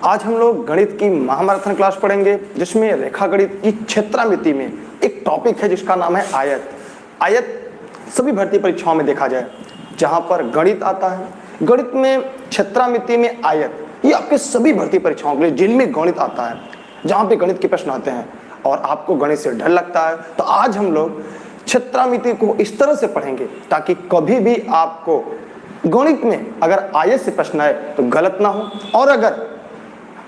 आज हम लोग गणित की महामाराथन क्लास पढ़ेंगे, जिसमें रेखा गणित की क्षेत्रामिति में एक टॉपिक है जिसका नाम है आयत। आयत सभी भर्ती परीक्षाओं में देखा जाए, जहां पर गणित आता है, गणित में क्षेत्रामिति में आयत, ये आपके सभी भर्ती परीक्षाओं के लिए जिनमें गणित आता है, जहां पे गणित के प्रश्न आते हैं और आपको गणित से डर लगता है, तो आज हम लोग क्षेत्रामिति को इस तरह से पढ़ेंगे ताकि कभी भी आपको गणित में अगर आयत से प्रश्न आए तो गलत ना हो। और अगर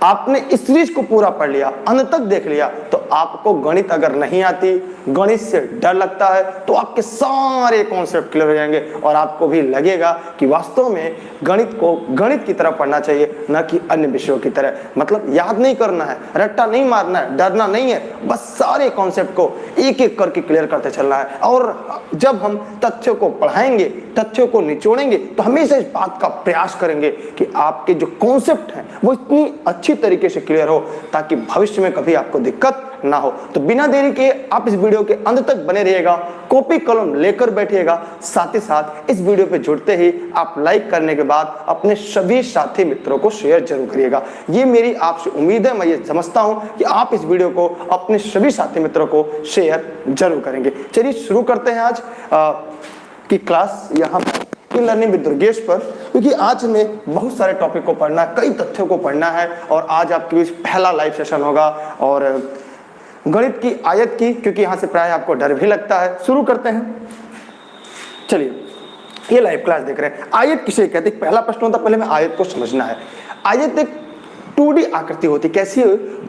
आपने इस सीरीज को पूरा पढ़ लिया, अंत तक देख लिया, तो आपको गणित अगर नहीं आती, गणित से डर लगता है, तो आपके सारे कॉन्सेप्ट क्लियर हो जाएंगे और आपको भी लगेगा कि वास्तव में गणित को गणित की तरह पढ़ना चाहिए, न कि अन्य विषयों की तरह। मतलब याद नहीं करना है, रट्टा नहीं मारना है, डरना नहीं है, बस सारे कॉन्सेप्ट को एक एक करके क्लियर करते चलना है। और जब हम तथ्यों को पढ़ाएंगे, तथ्यों को निचोड़ेंगे, तो हमेशा इस बात का प्रयास करेंगे कि आपके जो कॉन्सेप्ट हैं वो इतनी अच्छी तरीके से क्लियर हो ताकि भविष्य में कभी आपको दिक्कत ना हो। तो बिना देरी के आप इस वीडियो के अंत तक बने रहिएगा, कॉपी कलम लेकर बैठिएगा। साथ ही साथ इस वीडियो पे जुड़ते ही आप लाइक करने के बाद अपने सभी साथी मित्रों को शेयर जरूर करिएगा। ये मेरी आपसे उम्मीद है, मैं ये समझता हूं कि आप इस वीडियो को अपने सभी साथी मित्रों को शेयर जरूर करेंगे। चलिए शुरू करते हैं आज की क्लास यहाँ लर्निंग विद दुर्गेश पर, क्योंकि आज हमें बहुत सारे टॉपिक को पढ़ना है, कई तथ्यों को पढ़ना है और आज आपके बीच पहला लाइव सेशन होगा और गणित की आयत की, क्योंकि यहाँ से प्राय आपको डर भी लगता है। शुरू करते हैं। चलिए, ये लाइव क्लास देख रहे हैं। आयत किसे कहते हैं? पहला प्रश्न होता है, पहले हमें आयत को समझना है। आयत एक 2D आकृति होती है। कैसी?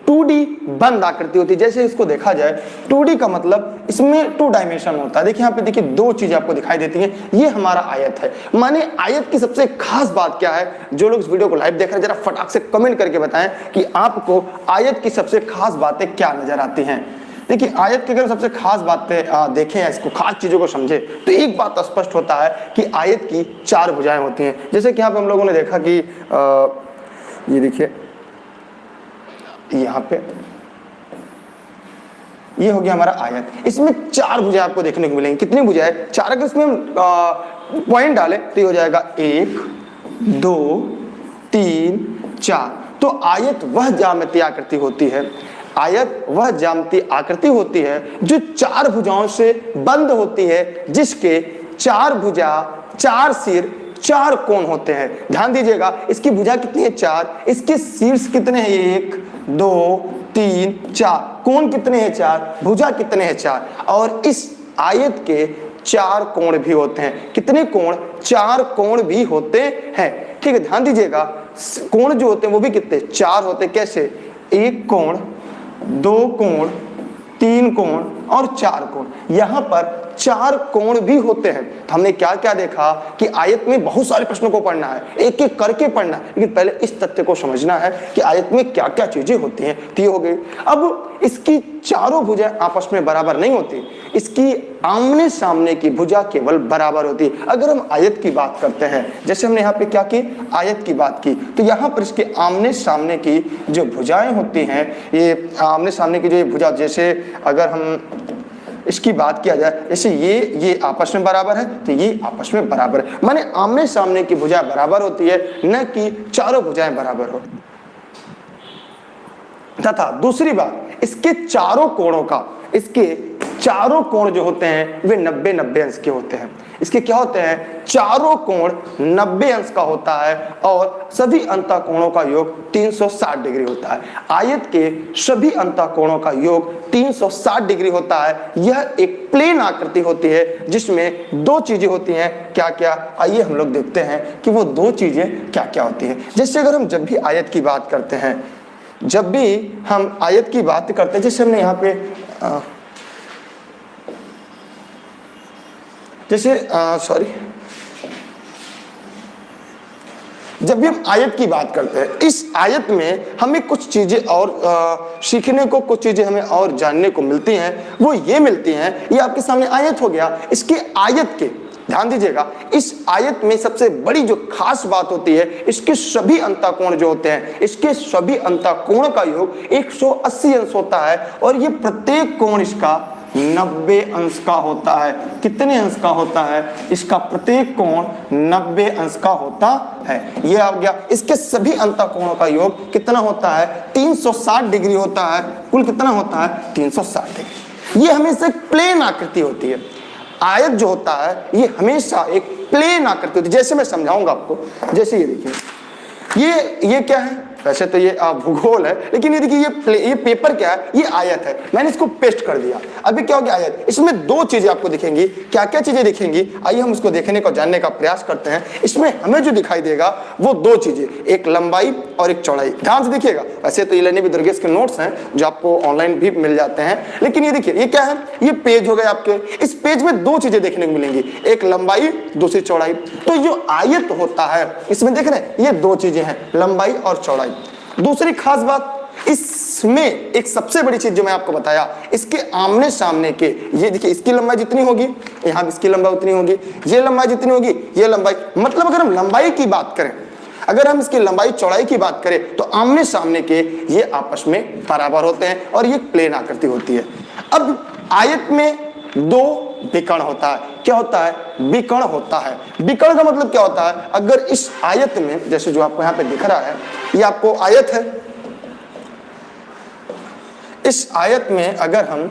2D बंद आकृति होती है। जैसे इसको देखा जाए, 2D का मतलब इसमें 2 डायमेंशन होता है। देखिए यहाँ पे, देखिए 2 चीजें आपको दिखाई देती हैं। ये हमारा आयत है। माने आयत की सबसे खास बात क्या है? जो लोग इस वीडियो को लाइव देख रहे हैं, जरा फटाक से कमेंट करके बताएं कि आपको आयत की सबसे खास बातें क्या नजर आती हैं। देखिए, आयत की अगर सबसे खास बातें देखें या इसको खास चीजों को समझे, तो एक बात स्पष्ट होता है कि आयत की 4 भुजाएं होती हैं। जैसे कि यहाँ पे हम लोगों ने देखा कि ये देखिए, यहाँ पे ये हो गया हमारा आयत। इसमें 4 भुजाएं आपको देखने को मिलेंगी। कितनी भुजाएं? 4। अगर इसमें हम पॉइंट डालें तो ये हो जाएगा 1 2 3 4। तो आयत वह ज्यामितीय आकृति होती है, आयत वह ज्यामितीय आकृति होती है जो 4 भुजाओं से बंद होती है, जिसके 4 भुजा, 4 सिर, 4 कोण होते हैं। ध्यान दीजिएगा, इसकी भुजा कितनी है? 4। इसके शीर्ष कितने हैं? 1 2 3 4। कोण कितने हैं? 4। भुजा कितने हैं? 4। और इस आयत के 4 कोण भी होते हैं। कितने कोण? 4 कोण भी होते हैं। ठीक है, ध्यान दीजिएगा, कोण जो होते हैं वो भी कितने? 4 होते हैं। कैसे? 1 कोण, 2 कोण, 3 कोण और 4 कोण। यहां पर 4 कोण भी होते हैं। तो हमने क्या क्या देखा कि आयत में बहुत सारे प्रश्नों को पढ़ना है, एक एक करके पढ़ना है, लेकिन पहले इस तथ्य को समझना है कि आयत में क्या क्या चीजें होती हैं। तो ये हो गई। अब इसकी चारों भुजाएं आपस में बराबर नहीं होती, इसकी आमने सामने की भुजा केवल बराबर होती है। अगर हम आयत की बात करते हैं, जैसे हमने यहाँ पे क्या की? आयत की बात की, तो यहाँ पर इसके आमने सामने की जो भुजाएं होती हैं, ये आमने सामने की जो भुजा, जैसे अगर हम इसकी बात किया जाए, जैसे ये आपस में बराबर है, तो ये आपस में बराबर है। माने आमने सामने की भुजाएं बराबर होती है, न कि चारों भुजाएं बराबर हो। तथा दूसरी बात, इसके चारों कोणों का, इसके चारों कोण जो होते हैं वे 90-90 अंश के होते हैं। इसके क्या होते हैं? चारों कोण 90 अंश का होता है और सभी अंतःकोणों का योग 360 डिग्री होता है। आयत के सभी अंतःकोणों का योग 360 डिग्री होता है। यह एक प्लेन आकृति होती है जिसमें 2 चीजें होती हैं। क्या क्या? आइए हम लोग देखते हैं कि वो 2 चीजें क्या क्या होती हैं। जैसे अगर हम जब भी आयत की बात करते हैं, जब भी हम आयत की बात करते हैं, जैसे हमने यहाँ पे जब भी हम आयत की बात करते हैं, इस आयत में हमें कुछ चीजें और सीखने को, कुछ चीजें हमें और जानने को मिलती हैं। वो ये मिलती हैं, ये आपके सामने आयत हो गया। इसके आयत के, ध्यान दीजिएगा, इस आयत में सबसे बड़ी जो खास बात होती है, इसके सभी अंतःकोण जो होते हैं, इसके सभी अंतःकोण का योग 180 अंश होता है और ये प्रत्येक कोण इसका 90 अंश का होता है। कितने अंश का होता है? इसका प्रत्येक कोण 90 अंश का होता है। ये आ गया। इसके सभी अंतःकोणों का योग कितना होता है? 360 डिग्री होता है। कुल कितना होता है? 360 डिग्री। ये हमेशा एक प्लेन आकृति होती है। आयत जो होता है ये हमेशा एक प्लेन आकृति होती है। जैसे मैं समझाऊंगा आपको, जैसे ये देखिए, ये क्या है? वैसे तो ये भूगोल है, लेकिन ये देखिए ये पेपर क्या है? ये आयत है। मैंने इसको पेस्ट कर दिया। अभी क्या हो गया? आयत। इसमें दो चीजें आपको दिखेंगी। क्या क्या चीजें दिखेंगी? आइए हम उसको देखने को जानने का प्रयास करते हैं। इसमें हमें जो दिखाई देगा वो दो चीजें, एक लंबाई और एक चौड़ाई। ध्यान से देखिएगा। वैसे तो इलानी दुर्गेश के नोट्स हैं जो आपको ऑनलाइन भी मिल जाते हैं, लेकिन ये देखिए ये क्या है? ये पेज हो गए आपके। इस पेज में दो चीजें देखने को मिलेंगी, एक लंबाई, दूसरी चौड़ाई। तो जो आयत होता है इसमें देख रहे हैं, ये दो चीजें हैं, लंबाई और चौड़ाई। दूसरी खास बात, इसमें एक सबसे बड़ी चीज जो मैं आपको बताया, इसके आमने सामने के, ये देखिए इसकी लंबाई जितनी होगी यहां भी इसकी लंबाई उतनी होगी, ये लंबाई जितनी होगी ये लंबाई। मतलब अगर हम लंबाई की बात करें, अगर हम इसकी लंबाई चौड़ाई की बात करें तो आमने सामने के ये आपस में बराबर होते हैं और ये प्लेन आकृति होती है। अब आयत में दो विकर्ण होता है। क्या होता है? विकर्ण होता है। विकर्ण का मतलब क्या होता है? अगर इस आयत में, जैसे जो आपको यहां पे दिख रहा है, ये आपको आयत है। इस आयत में अगर हम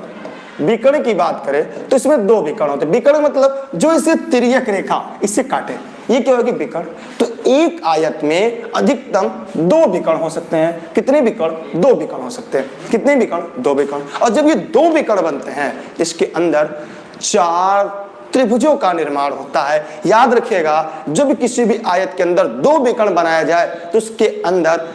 विकर्ण की बात करें तो इसमें दो विकर्ण होते हैं। विकर्ण मतलब जो इसे तिर्यक रेखा इससे काटे, ये क्या होगी? विकर्ण। तो एक आयत में अधिकतम दो विकर्ण हो सकते हैं। कितने विकर्ण? दो विकर्ण हो सकते हैं। कितने विकर्ण? दो विकर्ण। और जब ये दो विकर्ण बनते हैं इसके अंदर चार त्रिभुजों का निर्माण होता है। याद रखिएगा, जब किसी भी आयत के अंदर दो विकर्ण बनाया जाए तो उसके अंदर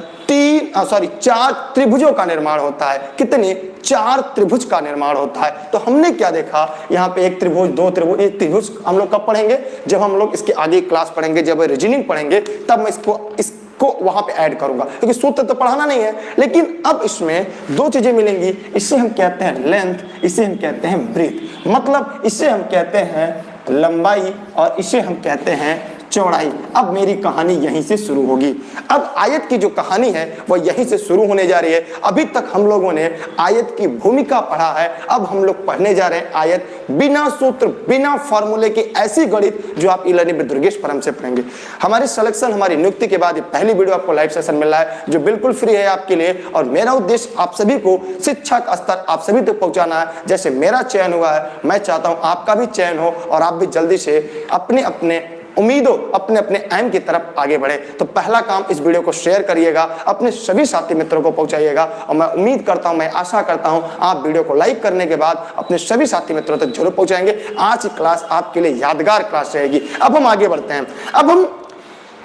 चार त्रिभुजों का निर्माण होता है। कितने? चार त्रिभुज का निर्माण होता है। तो हमने क्या देखा? यहाँ पे एक त्रिभुज, दो त्रिभुज। एक त्रिभुज हम लोग कब पढ़ेंगे? जब हम लोग इसके आगे क्लास पढ़ेंगे, जब रीजनिंग पढ़ेंगे, तब मैं इसको वहां पे ऐड करूंगा, क्योंकि सूत्र तो पढ़ाना नहीं है। लेकिन अब इसमें दो चीजें मिलेंगी। इसे हम कहते हैं लेंथ, इसे हम कहते हैं ब्रीथ। मतलब इसे हम कहते हैं लंबाई और इसे हम कहते हैं चौड़ाई। अब मेरी कहानी यहीं से शुरू होगी। अब आयत की जो कहानी है वो यहीं से शुरू होने जा रही है। अभी तक हम लोगों ने आयत की भूमिका पढ़ा है। अब हम लोग पढ़ने जा रहे हैं आयत बिना सूत्र, बिना फॉर्मूले की ऐसी गणित जो आप ई-लर्निंग विद दुर्गेश पर हमसे पढ़ेंगे। हमारी सिलेक्शन, हमारी नियुक्ति के बाद ये पहली वीडियो आपको लाइव सेशन मिल रहा है जो बिल्कुल फ्री है आपके लिए। और मेरा उद्देश्य आप सभी को शिक्षा का स्तर आप सभी तक पहुंचाना है। जैसे मेरा चयन हुआ है, मैं चाहता हूं आपका भी चयन हो और आप भी जल्दी से अपने अपने उम्मीदों, अपने अपने एम की तरफ आगे बढ़े। तो पहला काम, इस वीडियो को शेयर करिएगा, अपने सभी साथी मित्रों को पहुंचाइएगा। और मैं उम्मीद करता हूं, मैं आशा करता हूं आप वीडियो को लाइक करने के बाद अपने सभी साथी मित्रों तक जरूर पहुंचाएंगे। आज की क्लास आपके लिए यादगार क्लास रहेगी। अब हम आगे बढ़ते हैं। अब हम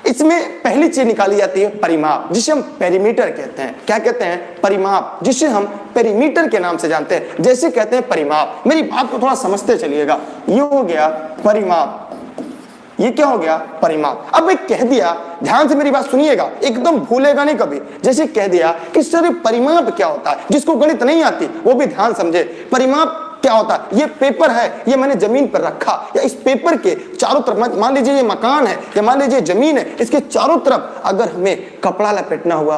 इसमें पहली चीज निकाली जाती है परिमाप, जिसे हम पेरीमीटर कहते हैं। क्या कहते हैं? परिमाप, जिसे हम पेरीमीटर के नाम से जानते हैं। जैसे कहते हैं परिमाप, मेरी बात को थोड़ा समझते चलिएगा। ये हो गया परिमाप, ये क्या हो गया? परिमाप। अब मैं कह दिया, ध्यान से मेरी बात सुनिएगा, एकदम भूलेगा नहीं कभी। जैसे कह दिया कि सर परिमाप क्या होता है, जिसको गणित नहीं आती वो भी ध्यान समझे। परिमाप क्या होता है? ये पेपर है, ये मैंने जमीन पर रखा, या इस पेपर के चारों तरफ, मान लीजिए ये मकान है या मान लीजिए जमीन है, इसके चारों तरफ अगर हमें कपड़ा लपेटना हुआ,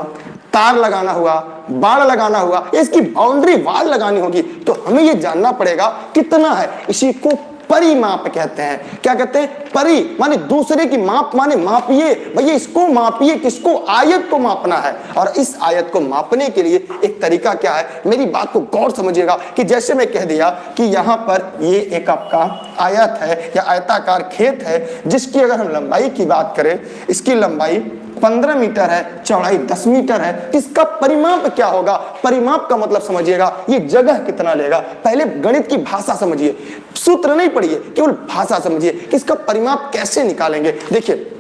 तार लगाना हुआ, बाड़ लगाना हुआ, या इसकी बाउंड्री वाल लगानी होगी, तो हमें ये जानना पड़ेगा कितना है। इसी को परिमाप कहते हैं। क्या कहते हैं? परि माने दूसरे की, माप माने मापिए। भैया इसको मापिए, किसको? आयत को मापना है। और इस आयत को मापने के लिए एक तरीका क्या है, मेरी बात को गौर समझिएगा। कि जैसे मैं कह दिया कि यहाँ पर ये एक आपका आयत है या आयताकार खेत है, जिसकी अगर हम लंबाई की बात करें, इसकी लंबाई 15 मीटर है, चौड़ाई 10 मीटर है। इसका परिमाप क्या होगा? परिमाप का मतलब समझिएगा, ये जगह कितना लेगा। पहले गणित की भाषा समझिए, सूत्र नहीं पढ़िए, केवल भाषा समझिए कि इसका परिमाप कैसे निकालेंगे। देखिए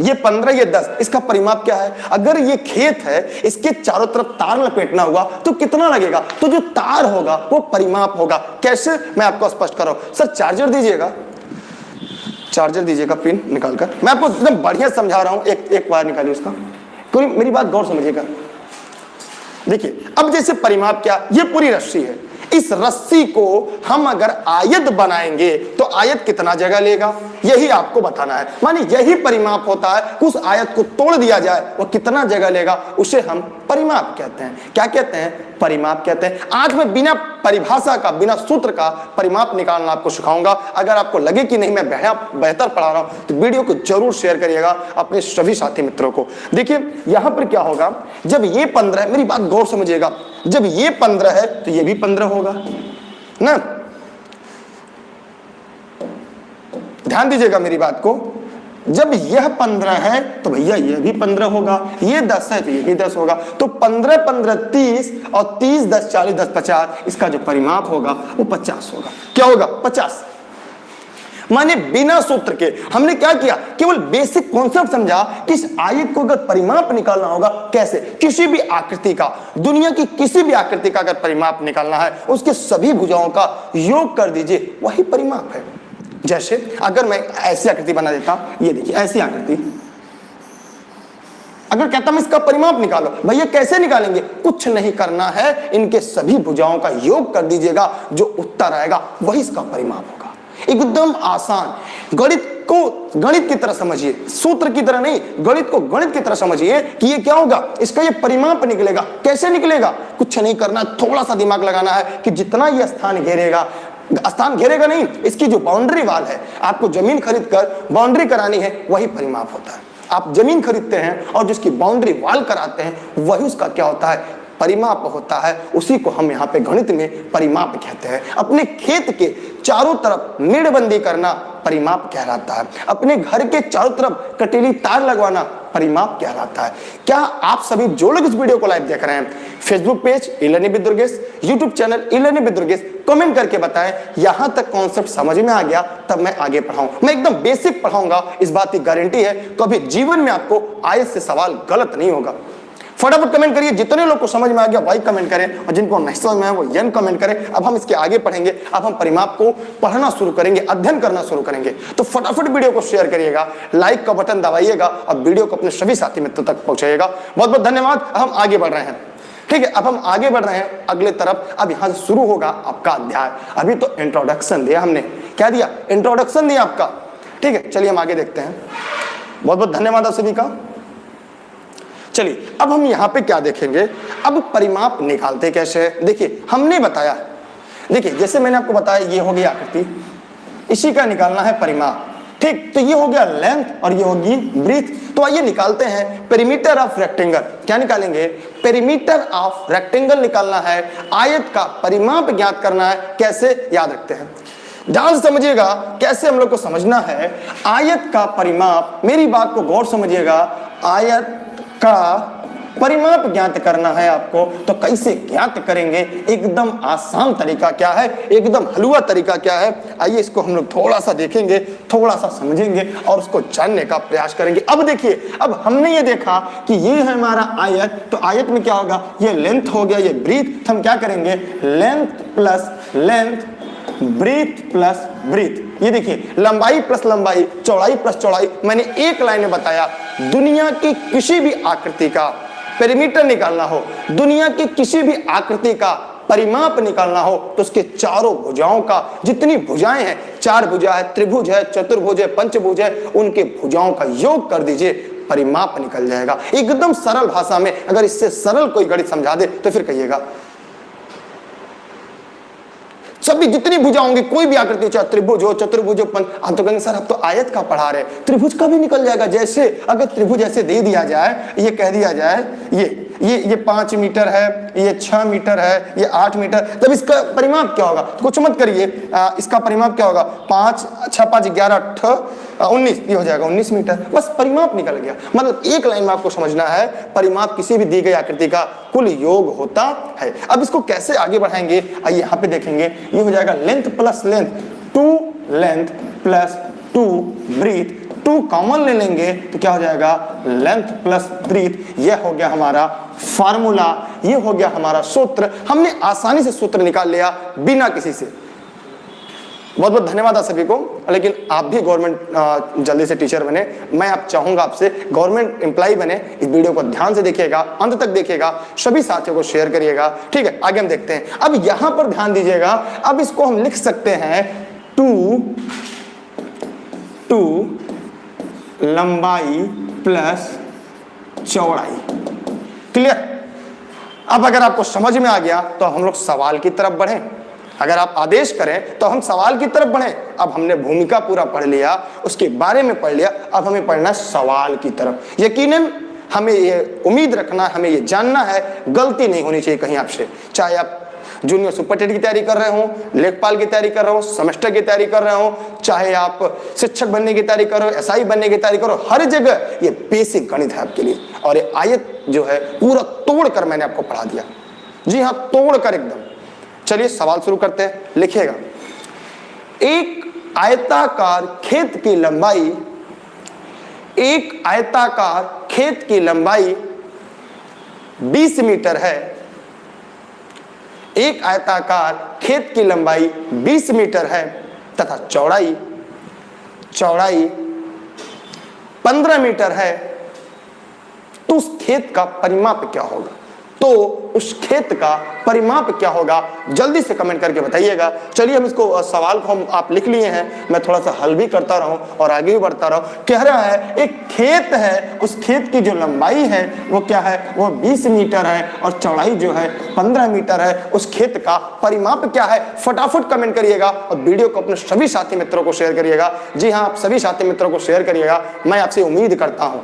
ये 15, ये 10, इसका परिमाप क्या है? अगर ये खेत है, इसके चारों तरफ तार लपेटना हुआ तो कितना लगेगा? तो जो तार होगा वो परिमाप होगा। कैसे? मैं आपको स्पष्ट कर रहा हूं। सर चार्जर दीजिएगा, चार्जर दीजिएगा, पिन निकालकर। मैं आपको एकदम बढ़िया समझा रहा हूं। एक बार निकालिए उसका, कोई मेरी बात गौर समझिएगा। देखिए अब जैसे परिमाप क्या, ये पूरी रस्सी है, इस रस्सी को हम अगर आयत बनाएंगे तो आयत कितना जगह लेगा? यही आपको बताना है। माने यही परिमाप होता है। उस आयत को तोड़ दिया जाए वो कितना जगह लेगा, उसे हम परिमाप कहते हैं। क्या कहते हैं? परिमाप कहते हैं। आज मैं बिना परिभाषा का, बिना सूत्र का परिमाप निकालना आपको सिखाऊंगा। अगर आपको लगे कि नहीं मैं बेहतर पढ़ा रहा हूं तो वीडियो को जरूर शेयर करिएगा अपने सभी साथी मित्रों को। देखिए यहां पर क्या होगा, जब ये 15 है, मेरी बात गौर समझिएगा, जब ये 15 है तो ये भी 15 होगा ना। ध्यान दीजिएगा मेरी बात को, जब यह 15 है तो भैया ये भी 15 होगा, ये 10 है तो ये भी 10 होगा। तो 15 15 30 और 30 10 40 10 50, इसका जो परिमाप होगा वो 50 होगा। क्या होगा? 50। माने बिना सूत्र के हमने क्या किया, केवल बेसिक कॉन्सेप्ट समझा कि इस आयत को अगर परिमाप निकालना होगा कैसे, किसी भी आकृति का, दुनिया की किसी भी आकृति का अगर परिमाप निकालना है उसके सभी भुजाओं का योग कर दीजिए, वही परिमाप है। जैसे अगर मैं ऐसी आकृति बना देता, ये देखिए ऐसी आकृति, अगर कहता मैं इसका परिमाप निकालो, भैया कैसे निकालेंगे? कुछ नहीं करना है, इनके सभी भुजाओं का योग कर दीजिएगा, जो उत्तर आएगा वही इसका परिमाप होगा। एकदम आसान। गणित को गणित की तरह समझिए, सूत्र की तरह नहीं, गणित को गणित की तरह समझिए कि ये क्या होगा, इसका ये परिमाप निकलेगा। कैसे निकलेगा? कुछ नहीं करना, थोड़ा सा दिमाग लगाना है कि जितना ये स्थान घेरेगा, स्थान घेरेगा नहीं, इसकी जो बाउंड्री वाल है, आपको जमीन खरीद कर बाउंड्री करानी है, वही परिमाप होता है। आप जमीन खरीदते हैं और जिसकी बाउंड्री वाल कराते हैं वही उसका क्या होता है? परिमाप होता है। उसी को हम यहाँ पे गणित में परिमाप कहते हैं। अपने खेत के चारों तरफ मेड़बंदी करना परिमाप कहलाता है। अपने घर के चारों तरफ कटीली तार लगवाना परिमाप कहलाता है। क्या आप सभी जो लोग इस वीडियो को लाइव देख रहे हैं, Facebook page e-learning with Durgesh, YouTube channel e-learning with Durgesh, comment करके बताएं यहां तक कॉन्सेप्ट समझ में आ गया, तब मैं आगे पढ़ाऊं। मैं एकदम बेसिक पढ़ाऊंगा, इस बात की गारंटी है। कभी जीवन में आपको आयत से सवाल गलत नहीं होगा। फटाफट कमेंट करिए, जितने लोग को समझ में आ गया वाई कमेंट करें, और जिनको नहीं समझ में आया वो यन कमेंट करें। अब हम इसके आगे पढ़ेंगे, अब हम परिमाप को पढ़ना शुरू करेंगे, अध्ययन करना शुरू करेंगे। तो फटाफट वीडियो को शेयर करिएगा, लाइक का बटन दबाइएगा और वीडियो को अपने सभी साथी मित्रों तक पहुंचाइएगा। बहुत बहुत धन्यवाद। हम आगे बढ़ रहे हैं, ठीक है। अब हम आगे बढ़ रहे हैं अगले तरफ। अब यहां से शुरू होगा आपका अध्याय। अभी तो इंट्रोडक्शन दिया हमने, क्या दिया? इंट्रोडक्शन दिया आपका, ठीक है। चलिए हम आगे देखते हैं। बहुत बहुत धन्यवाद आप सभी का। चलिए अब हम यहाँ पे क्या देखेंगे, अब परिमाप निकालते कैसे है। देखिए हमने बताया, देखिए जैसे मैंने आपको बताया ये हो गई आकृति, इसी का निकालना है परिमाप, ठीक। तो ये हो गया लेंथ और ये होगी ब्रीथ। तो आइए निकालते हैं पेरीमीटर ऑफ रेक्टेंगल। क्या निकालेंगे? पेरीमीटर ऑफ रेक्टेंगल निकालना है, आयत का परिमाप ज्ञात करना है। कैसे? याद रखते हैं, ध्यान से समझिएगा कैसे हम लोग को समझना है आयत का परिमाप। मेरी बात को गौर समझिएगा, आयत का परिमाप ज्ञात करना है आपको, तो कैसे ज्ञात करेंगे? एकदम आसान तरीका क्या है, एकदम हलवा तरीका क्या है, आइए इसको हम लोग थोड़ा सा देखेंगे, थोड़ा सा समझेंगे और उसको जानने का प्रयास करेंगे। अब देखिए, अब हमने ये देखा कि ये है हमारा आयत, तो आयत में क्या होगा, ये लेंथ हो गया, ये ब्रीथ। हम क्या करेंगे? Length plus length, breadth plus breadth. ये देखिए लंबाई प्लस लंबाई, चौड़ाई प्लस चौड़ाई। मैंने एक लाइन में बताया, दुनिया की किसी भी आकृति का पेरीमीटर निकालना हो, दुनिया की किसी भी आकृति का परिमाप निकालना हो, तो उसके चारों भुजाओं का, जितनी भुजाएं हैं, 4 भुजा है, त्रिभुज है, चतुर्भुज है, पंचभुज है, उनके भुजाओं का योग कर दीजिए, परिमाप निकल जाएगा। एकदम सरल भाषा में। अगर इससे सरल कोई गणित समझा दे तो फिर कहिएगा। सभी जितनी भुजा होंगी, कोई भी आकृति, चाहे त्रिभुज हो, चतुर्भुज हो, आप तो कहेंगे सर अब तो आयत का पढ़ा रहे, त्रिभुज का भी निकल जाएगा। जैसे अगर त्रिभुज ऐसे दे दिया जाए, ये कह दिया जाए ये 5 मीटर है, ये 6 मीटर है, ये 8 मीटर, तब इसका परिमाप क्या होगा? तो कुछ मत करिए, इसका परिमाप क्या होगा? 5 6 5 11 19, ये हो जाएगा 19 मीटर। बस परिमाप निकल गया। मतलब एक लाइन में आपको समझना है, परिमाप किसी भी दी गई आकृति का कुल योग होता है। अब इसको कैसे आगे बढ़ाएंगे, आइए यहाँ पे देखेंगे। ये हो जाएगा length plus length, 2 length plus 2 breadth. 2 common ले लेंगे तो क्या हो जाएगा? Length plus breadth. यह हो गया हमारा फार्मूला, ये हो गया हमारा सूत्र। हमने आसानी से सूत्र निकाल लिया बिना किसी से। बहुत बहुत धन्यवाद आप सभी को। लेकिन आप भी गवर्नमेंट जल्दी से टीचर बने, मैं आप चाहूंगा आपसे गवर्नमेंट एम्प्लॉय बने। इस वीडियो को ध्यान से देखिएगा, अंत तक देखिएगा, सभी साथियों को शेयर करिएगा, ठीक है। आगे हम देखते हैं। अब यहां पर ध्यान दीजिएगा, अब इसको हम लिख सकते हैं 2 2 लंबाई प्लस चौड़ाई। क्लियर? अब अगर आपको समझ में आ गया तो हम लोग सवाल की तरफ बढ़ें। अगर आप आदेश करें तो हम सवाल की तरफ बढ़ें। अब हमने भूमिका पूरा पढ़ लिया, उसके बारे में पढ़ लिया, अब हमें पढ़ना सवाल की तरफ। यकीनन हमें ये उम्मीद रखना, हमें ये जानना है, गलती नहीं होनी चाहिए कहीं आपसे। चाहे आप जूनियर सुपरटेंडेंट की तैयारी कर रहे हो, लेखपाल की तैयारी कर रहे हो, सेमेस्टर की तैयारी कर रहे हो, चाहे आप शिक्षक बनने की तैयारी कर रहे हो, एसआई बनने की तैयारी करो, हर जगह ये बेसिक गणित है आपके लिए। और ये आयत जो है पूरा तोड़ कर मैंने आपको पढ़ा दिया। जी हाँ, तोड़ कर एकदम। चलिए सवाल शुरू करते हैं। लिखिएगा, एक आयताकार खेत की लंबाई, एक आयताकार खेत की लंबाई 20 मीटर है। एक आयताकार खेत की लंबाई 20 मीटर है तथा चौड़ाई 15 मीटर है। तो उस खेत का परिमाप क्या होगा? तो उस खेत का परिमाप क्या होगा? जल्दी से कमेंट करके बताइएगा। चलिए हम इसको सवाल को हम आप लिख लिए हैं, मैं थोड़ा सा हल भी करता रहूं और आगे भी बढ़ता रहूं। कह रहा है एक खेत है, उस खेत की जो लंबाई है वो क्या है? वो 20 मीटर है और चौड़ाई जो है 15 मीटर है। उस खेत का परिमाप क्या है? फटाफट कमेंट करिएगा और वीडियो को अपने सभी साथी मित्रों को शेयर करिएगा। जी हाँ, आप सभी साथी मित्रों को शेयर करिएगा। मैं आपसे उम्मीद करता हूं,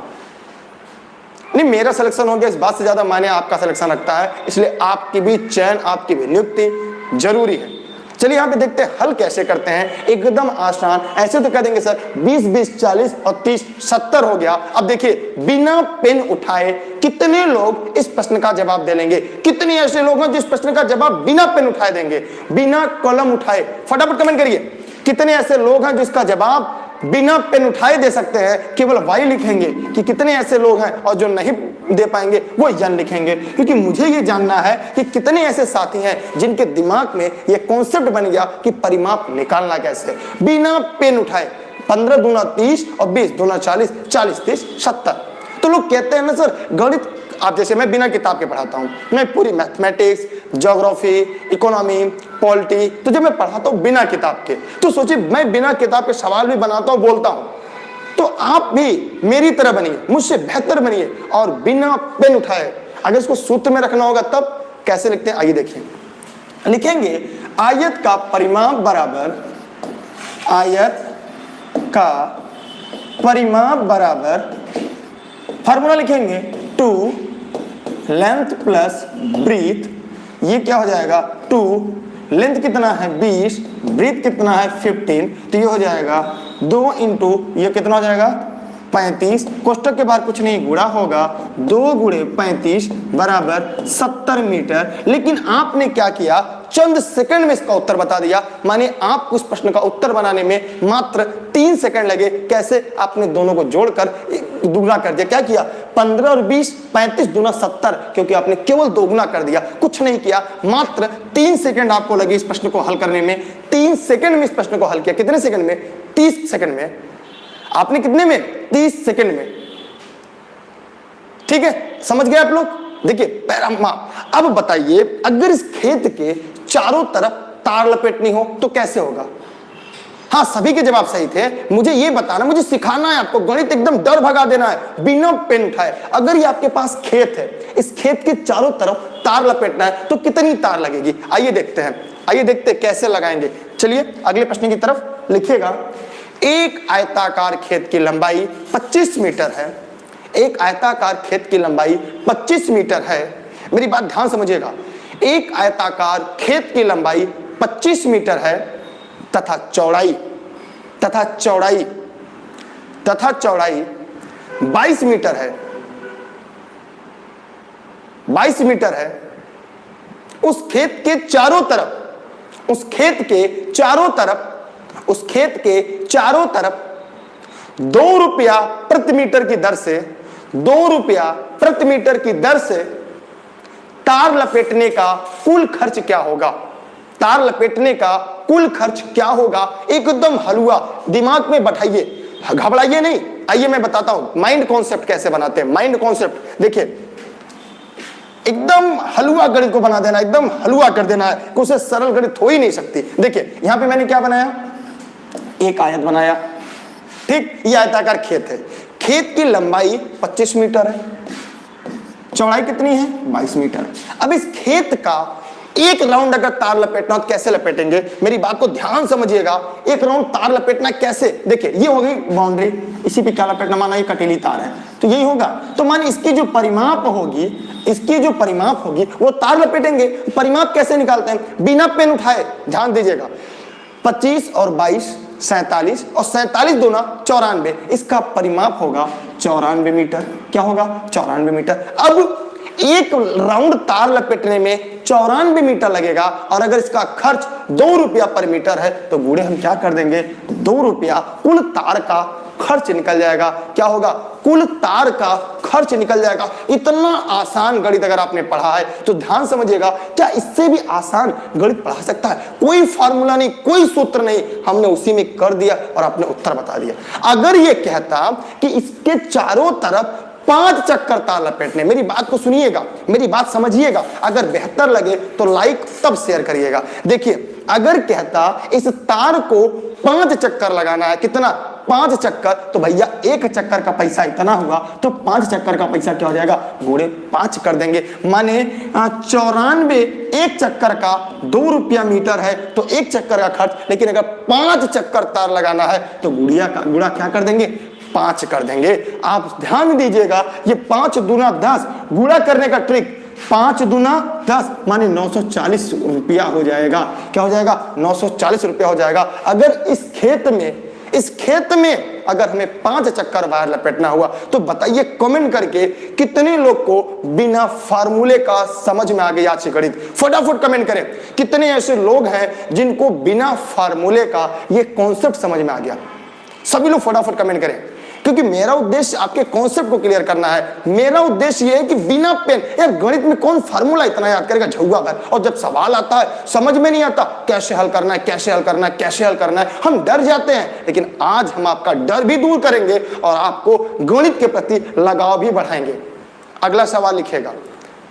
नहीं मेरा सिलेक्शन हो गया इस बात से ज्यादा मायने आपका सिलेक्शन रखता है, इसलिए आपकी भी चयन, आपकी भी नियुक्ति जरूरी है। चलिए यहाँ पे देखते हैं हल कैसे करते हैं। एकदम आसान। ऐसे तो कह देंगे सर 20 20 40 और 30 70 हो गया। अब देखिए, बिना पेन उठाए कितने लोग इस प्रश्न का जवाब दे लेंगे? कितने ऐसे लोग हैं जिस प्रश्न का जवाब बिना पेन उठाए देंगे, बिना कलम उठाए? फटाफट कमेंट करिए। कितने ऐसे लोग हैं जिसका जवाब बिना पेन उठाए दे सकते हैं? केवल वाई लिखेंगे। कि कितने ऐसे लोग हैं और जो नहीं दे पाएंगे वो यन लिखेंगे। क्योंकि मुझे ये जानना है कि कितने ऐसे साथी हैं जिनके दिमाग में ये कॉन्सेप्ट बन गया कि परिमाप निकालना कैसे बिना पेन उठाए। 15 दूना 30 और 20 दूना 40, 40 30 70। तो लोग कहते हैं ना सर गणित, आप जैसे मैं बिना किताब के पढ़ाता हूँ, मैं पूरी मैथमेटिक्स, ज्योग्राफी, इकोनॉमी, पॉलिटी, तो जब मैं पढ़ाता हूँ बिना किताब के, तो सोचिए मैं बिना किताब के सवाल भी बनाता हूँ, बोलता हूँ। तो आप भी मेरी तरह बनिए, मुझसे बेहतर बनिए और बिना पेन उठाए। अगर इसको सूत्र में रखना होगा तब कैसे लिखते हैं आइए देखिए। लिखेंगे आयत का परिमाप बराबर, आयत का परिमाप बराबर, फार्मूला लिखेंगे 2 लेंथ प्लस ब्रीथ। ये क्या हो जाएगा? 2 लेंथ कितना है 20, ब्रीथ कितना है 15, तो ये हो जाएगा 2 इंटू ये कितना हो जाएगा 35। कोष्टक के बाहर कुछ नहीं, गुणा होगा 2 गुणे 35 बराबर 70 मीटर। लेकिन आपने क्या किया, चंद सेकंड में इसका उत्तर बता दिया। माने आपको उस प्रश्न का उत्तर बनाने में मात्र 3 सेकंड लगे। कैसे? आपने दोनों को जोड़कर दुगना कर दिया। क्या किया? 15 और 20, 35 दूना 70, क्योंकि आपने केवल दोगुना कर दिया, कुछ नहीं किया। मात्र 3 सेकंड आपको लगे इस प्रश्न को हल करने में। 3 सेकंड में इस प्रश्न को हल किया। कितने सेकंड में? 30 सेकंड में। आपने कितने में? 30 सेकंड में। ठीक है, समझ गए आप लोग? देखिए पैरामाप। अब बताइए अगर इस खेत के चारों तरफ तार लपेटनी हो तो कैसे होगा? हाँ, सभी के जवाब सही थे। मुझे ये बताना, मुझे सिखाना है आपको, गणित एकदम डर भगा देना है बिना पेन उठाए। अगर ये आपके पास खेत है, इस खेत के चारों तरफ तार लपेटना है तो कितनी तार लगेगी? आइए देखते हैं, आइए देखते हैं कैसे लगाएंगे। चलिए अगले प्रश्न की तरफ लिखिएगा। एक आयताकार खेत की लंबाई 25 मीटर है। एक आयताकार खेत की लंबाई 25 मीटर है। मेरी बात ध्यान समझिएगा। एक आयताकार खेत की लंबाई 25 मीटर है तथा चौड़ाई 22 मीटर है। 22 मीटर है। उस खेत के चारों तरफ, उस खेत के चारों तरफ 2 रुपया प्रति मीटर की दर से, 2 रुपया प्रति मीटर की दर से तार लपेटने का कुल खर्च क्या होगा? तार लपेटने का कुल खर्च क्या होगा? एकदम हलवा, दिमाग में बैठाइए, घबराइए नहीं। आइए मैं बताता हूं माइंड कॉन्सेप्ट कैसे बनाते हैं। माइंड कॉन्सेप्ट देखिए, एकदम हलवा गणित को बना देना, एकदम हलवा कर देना है, उसे सरल गणित हो ही नहीं सकती। देखिए यहां पे मैंने क्या बनाया, एक आयत बनाया, ठीक, ये आयताकार खेत है। खेत की लंबाई 25 मीटर है, चौड़ाई कितनी है 22 मीटर। अब इस खेत का एक राउंड अगर तार लपेटना हो तो कैसे लपेटेंगे, मेरी बात को ध्यान समझिएगा। एक राउंड तार लपेटना कैसे, देखिए ये हो गई बाउंड्री, इसी पे क्या लपेटना, माना ये कटीली तार है तो यही होगा। तो मान इसकी जो परिमाप होगी, इसकी जो परिमाप होगी वो तार लपेटेंगे। परिमाप कैसे निकालते हैं, बिना पेन उठाए, ध्यान दीजिएगा। 25 और 22 47 और 47 दूना 94, इसका परिमाप होगा 94 मीटर। क्या होगा 94 मीटर। अब एक राउंड तार लपेटने में 94 मीटर लगेगा और अगर इसका खर्च 2 रुपया पर मीटर है तो बूढ़े हम क्या कर देंगे, 2 रुपया कुल तार का खर्च निकल जाएगा। क्या होगा, कुल तार का खर्च निकल जाएगा। इतना आसान गणित अगर आपने पढ़ा है तो ध्यान समझिएगा, क्या इससे भी आसान गणित पढ़ा सकता है, कोई फार्मूला नहीं, कोई सूत्र नहीं, हमने उसी में कर दिया और आपने उत्तर बता दिया। अगर ये कहता कि इसके चारों तरफ 5 चक्कर तार लपेटने, मेरी बात को सुनिएगा, मेरी बात समझिएगा, अगर बेहतर लगे तो लाइक तब शेयर करिएगा। देखिए अगर कहता इस तार को 5 चक्कर लगाना है, कितना 5 चक्कर, तो भैया एक चक्कर का पैसा इतना हुआ तो 5 चक्कर का पैसा क्या हो जाएगा, बूढ़े 5 कर देंगे। माने 94 एक चक्कर का 2 रुपया मीटर है तो एक चक्कर का खर्च, लेकिन अगर 5 चक्कर तार लगाना है तो गुड़ा क्या कर देंगे, 5 कर देंगे। आप ध्यान दीजिएगा, ये 5 दूना 10, गुणा करने का ट्रिक, 5 दूना 10 माने 940 रुपया हो जाएगा। क्या हो जाएगा, 940 रुपया हो जाएगा। अगर इस खेत में अगर हमें 5 चक्कर बाहर लपेटना हुआ तो बताइए कमेंट करके कितने लोग को बिना फार्मूले का समझ में आ गई आज की गणित, फटाफट कमेंट करें। कितने ऐसे लोग हैं जिनको बिना फार्मूले का ये कॉन्सेप्ट समझ में आ गया, सभी लोग फटाफट कमेंट करें, क्योंकि मेरा उद्देश्य आपके कॉन्सेप्ट को क्लियर करना है। मेरा उद्देश्य यह है कि बिना पेन, यार गणित में कौन फार्मूला इतना याद करेगा, झुआ भर, और जब सवाल आता है समझ में नहीं आता कैसे हल करना है, कैसे हल करना है, कैसे हल करना है, हम डर जाते हैं। लेकिन आज हम आपका डर भी दूर करेंगे और आपको गणित के प्रति लगाव भी बढ़ाएंगे। अगला सवाल लिखिएगा,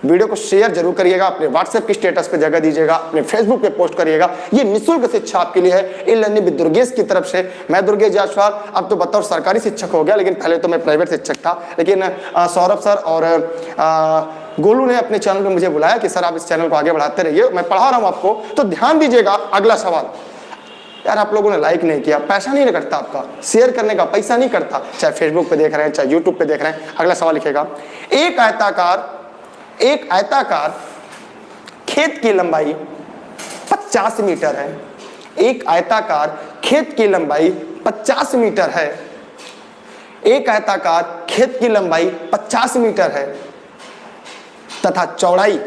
वीडियो को शेयर जरूर करिएगा, अपने व्हाट्सएप की स्टेटस पे जगह दीजिएगा, अपने फेसबुक पे पोस्ट करिएगा। ये निःशुल्क शिक्षा आपके लिए है ई-लर्निंग विद दुर्गेश की तरफ से। मैं दुर्गेश जायसवाल, अब तो बतौर सरकारी शिक्षक हो गया, लेकिन पहले तो मैं प्राइवेट शिक्षक था। लेकिन सौरभ सर और गोलू ने अपने चैनल पे मुझे बुलाया कि सर आप इस चैनल को आगे बढ़ाते रहिए, मैं पढ़ा रहा हूँ आपको, तो ध्यान दीजिएगा। अगला सवाल, यार आप लोगों ने लाइक नहीं किया, पैसा नहीं कटता आपका, शेयर करने का पैसा नहीं कटता, चाहे फेसबुक पे देख रहे हैं चाहे यूट्यूब पे देख रहे हैं। अगला सवाल लिखेगा, एक आयताकार खेत की लंबाई 50 मीटर है। एक आयताकार खेत की लंबाई 50 मीटर है। एक आयताकार खेत की लंबाई 50 मीटर है तथा चौड़ाई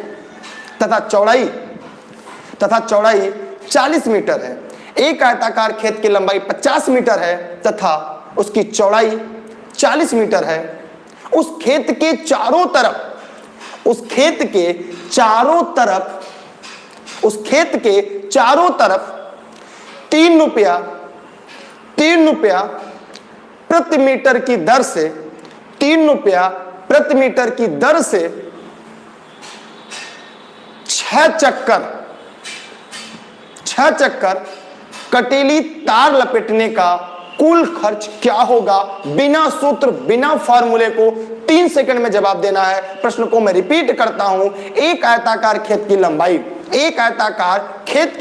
40 मीटर है। एक आयताकार खेत की लंबाई 50 मीटर है तथा उसकी चौड़ाई 40 मीटर है। उस खेत के चारों तरफ 3 रुपया प्रति मीटर की दर से 3 रुपया प्रति मीटर की दर से 6 चक्कर कटीली तार लपेटने का कुल खर्च क्या होगा। बिना सूत्र बिना फार्मूले को 3 सेकंड में जवाब देना है। प्रश्न को मैं रिपीट करता हूं, एक आयताकार खेत की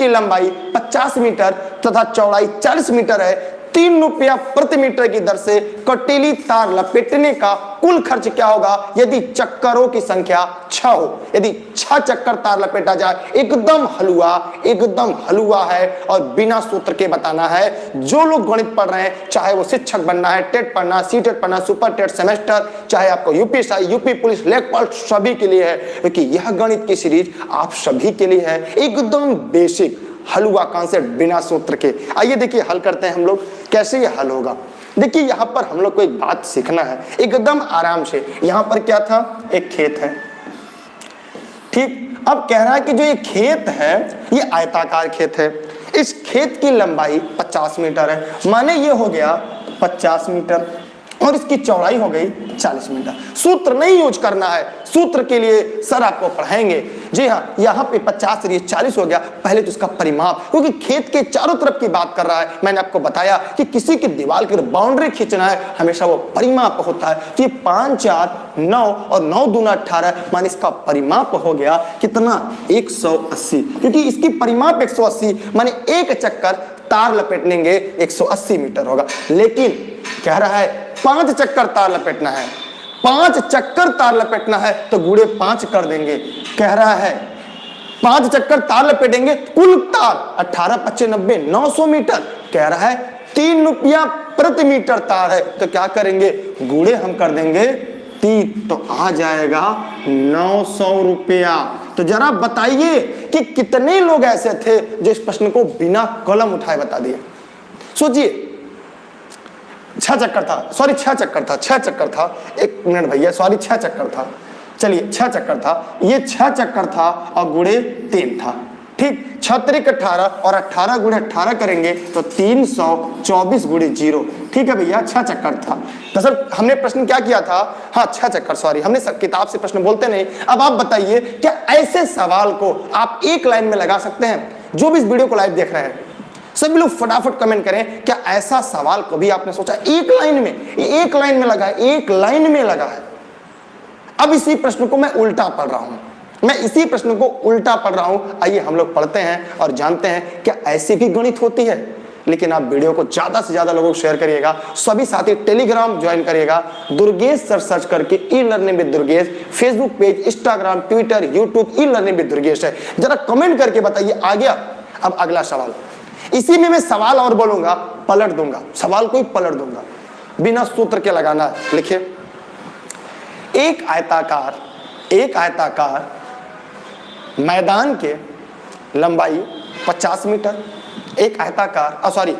लंबाई 50 मीटर तथा चौड़ाई 40 मीटर है। 3 रुपया प्रति मीटर की दर से कटीली तार लपेटने का कुल खर्च क्या होगा यदि चक्करों की संख्या 6 हो। यदि 6 चक्कर तार लपेटा जाए, एकदम हलवा है और बिना सूत्र के बताना है। जो लोग गणित पढ़ रहे हैं, चाहे वो शिक्षक बनना है, टेट पढ़ना, सीटेट पढ़ना, सुपर टेट सेमेस्टर, चाहे आपको यूपीएसआई, यूपी पुलिस, लेखपाल, सभी के लिए है, क्योंकि यह गणित की सीरीज आप सभी के लिए है। एकदम बेसिक हलवा कॉन्सेप्ट बिना सूत्र के। आइए देखिए हल करते हैं हम लोग, कैसे ये हल होगा। देखिए यहाँ पर हम लोग को एक बात सीखना है एकदम आराम से। यहाँ पर क्या था, एक खेत है, ठीक। अब कह रहा है कि जो ये खेत है ये आयताकार खेत है। इस खेत की लंबाई 50 मीटर है, माने ये हो गया 50 मीटर और इसकी चौड़ाई हो गई 40 मीटर। सूत्र नहीं यूज करना है, सूत्र के लिए सर आपको पढ़ाएंगे। जी हाँ, यहाँ पे 50 से 40 हो गया। पहले तो इसका परिमाप, क्योंकि खेत के चारों तरफ की बात कर रहा है। मैंने आपको बताया कि किसी की दीवार की बाउंड्री खींचना है, हमेशा वो परिमाप होता है। तो ये 5 4 9 और 9 दूना 18 मान इसका परिमाप हो गया कितना, 180। क्योंकि इसकी परिमाप 180 माने एक चक्कर तार लपेट लेंगे 180 मीटर होगा। लेकिन कह रहा है 5 चक्कर तार लपेटना है, 5 चक्कर तार लपेटना है तो गुणे 5 कर देंगे। कह रहा है 5 चक्कर तार लपेटेंगे, कुल तार 18 25 90 900 मीटर। कह रहा है 3 रुपया प्रति मीटर तार है, तो क्या करेंगे, गुणे हम कर देंगे 3, तो आ जाएगा 900 रुपया। तो जरा बताइए कि कितने लोग ऐसे थे जो इस प्रश्न को बिना कलम उठाए बता दिए। सोचिए, 6 चक्कर था, सॉरी 6 चक्कर था, 6 चक्कर था, 1 मिनट भैया, सॉरी 6 चक्कर था, चलिए 6 चक्कर था, ये 6 चक्कर था और गुणे 3 था। ठीक, 6 त्रिक 18 और 18 गुणे 18 करेंगे तो 324 गुणे 0। ठीक है भैया, 6 चक्कर था। तो सर हमने प्रश्न क्या किया था, हाँ 6 चक्कर, सॉरी हमने किताब से प्रश्न बोलते नहीं। अब आप बताइए क्या ऐसे सवाल को आप एक लाइन में लगा सकते हैं? जो भी इस वीडियो को लाइव देख रहे हैं सभी लोग फटाफट कमेंट करें, क्या ऐसा सवाल कभी आपने सोचा? एक लाइन में, एक लाइन में लगा है, एक लाइन में लगा है। अब इसी प्रश्न को मैं उल्टा पढ़ रहा हूं, मैं इसी प्रश्न को उल्टा पढ़ रहा हूं। आइए हम लोग पढ़ते हैं और जानते हैं क्या ऐसी भी गणित होती है। लेकिन आप वीडियो को ज्यादा से ज्यादा लोगों को शेयर करिएगा। सभी साथी टेलीग्राम ज्वाइन करिएगा, दुर्गेश सर सर्च करके e learning with Durgesh, Facebook page, Instagram, Twitter, YouTube e learning with Durgesh है। जरा कमेंट करके बताइए। आ गया? अब अगला सवाल, इसी में मैं सवाल और बोलूंगा, पलट दूंगा, सवाल को ही पलट दूंगा, बिना सूत्र के लगाना है। लिखिए, एक आयताकार मैदान के लंबाई 50 मीटर, एक आयताकार सॉरी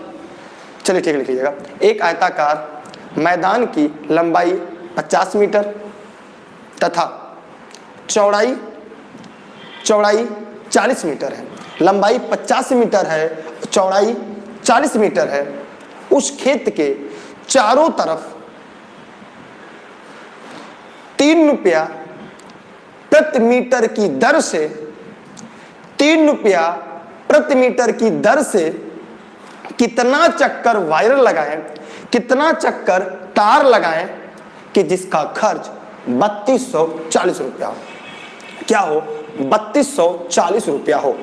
चलिए ठीक लिख लीजिएगा, एक आयताकार मैदान की लंबाई 50 मीटर तथा चौड़ाई 40 मीटर है। लंबाई 50 मीटर है, चौड़ाई 40 मीटर है। उस खेत के चारों तरफ 3 रुपया प्रति मीटर की दर से 3 रुपया प्रति मीटर की दर से कितना चक्कर वायर लगाएं, कितना चक्कर तार लगाएं कि जिसका खर्च 3240 रुपया हो। क्या हो? 3240 रुपया हो।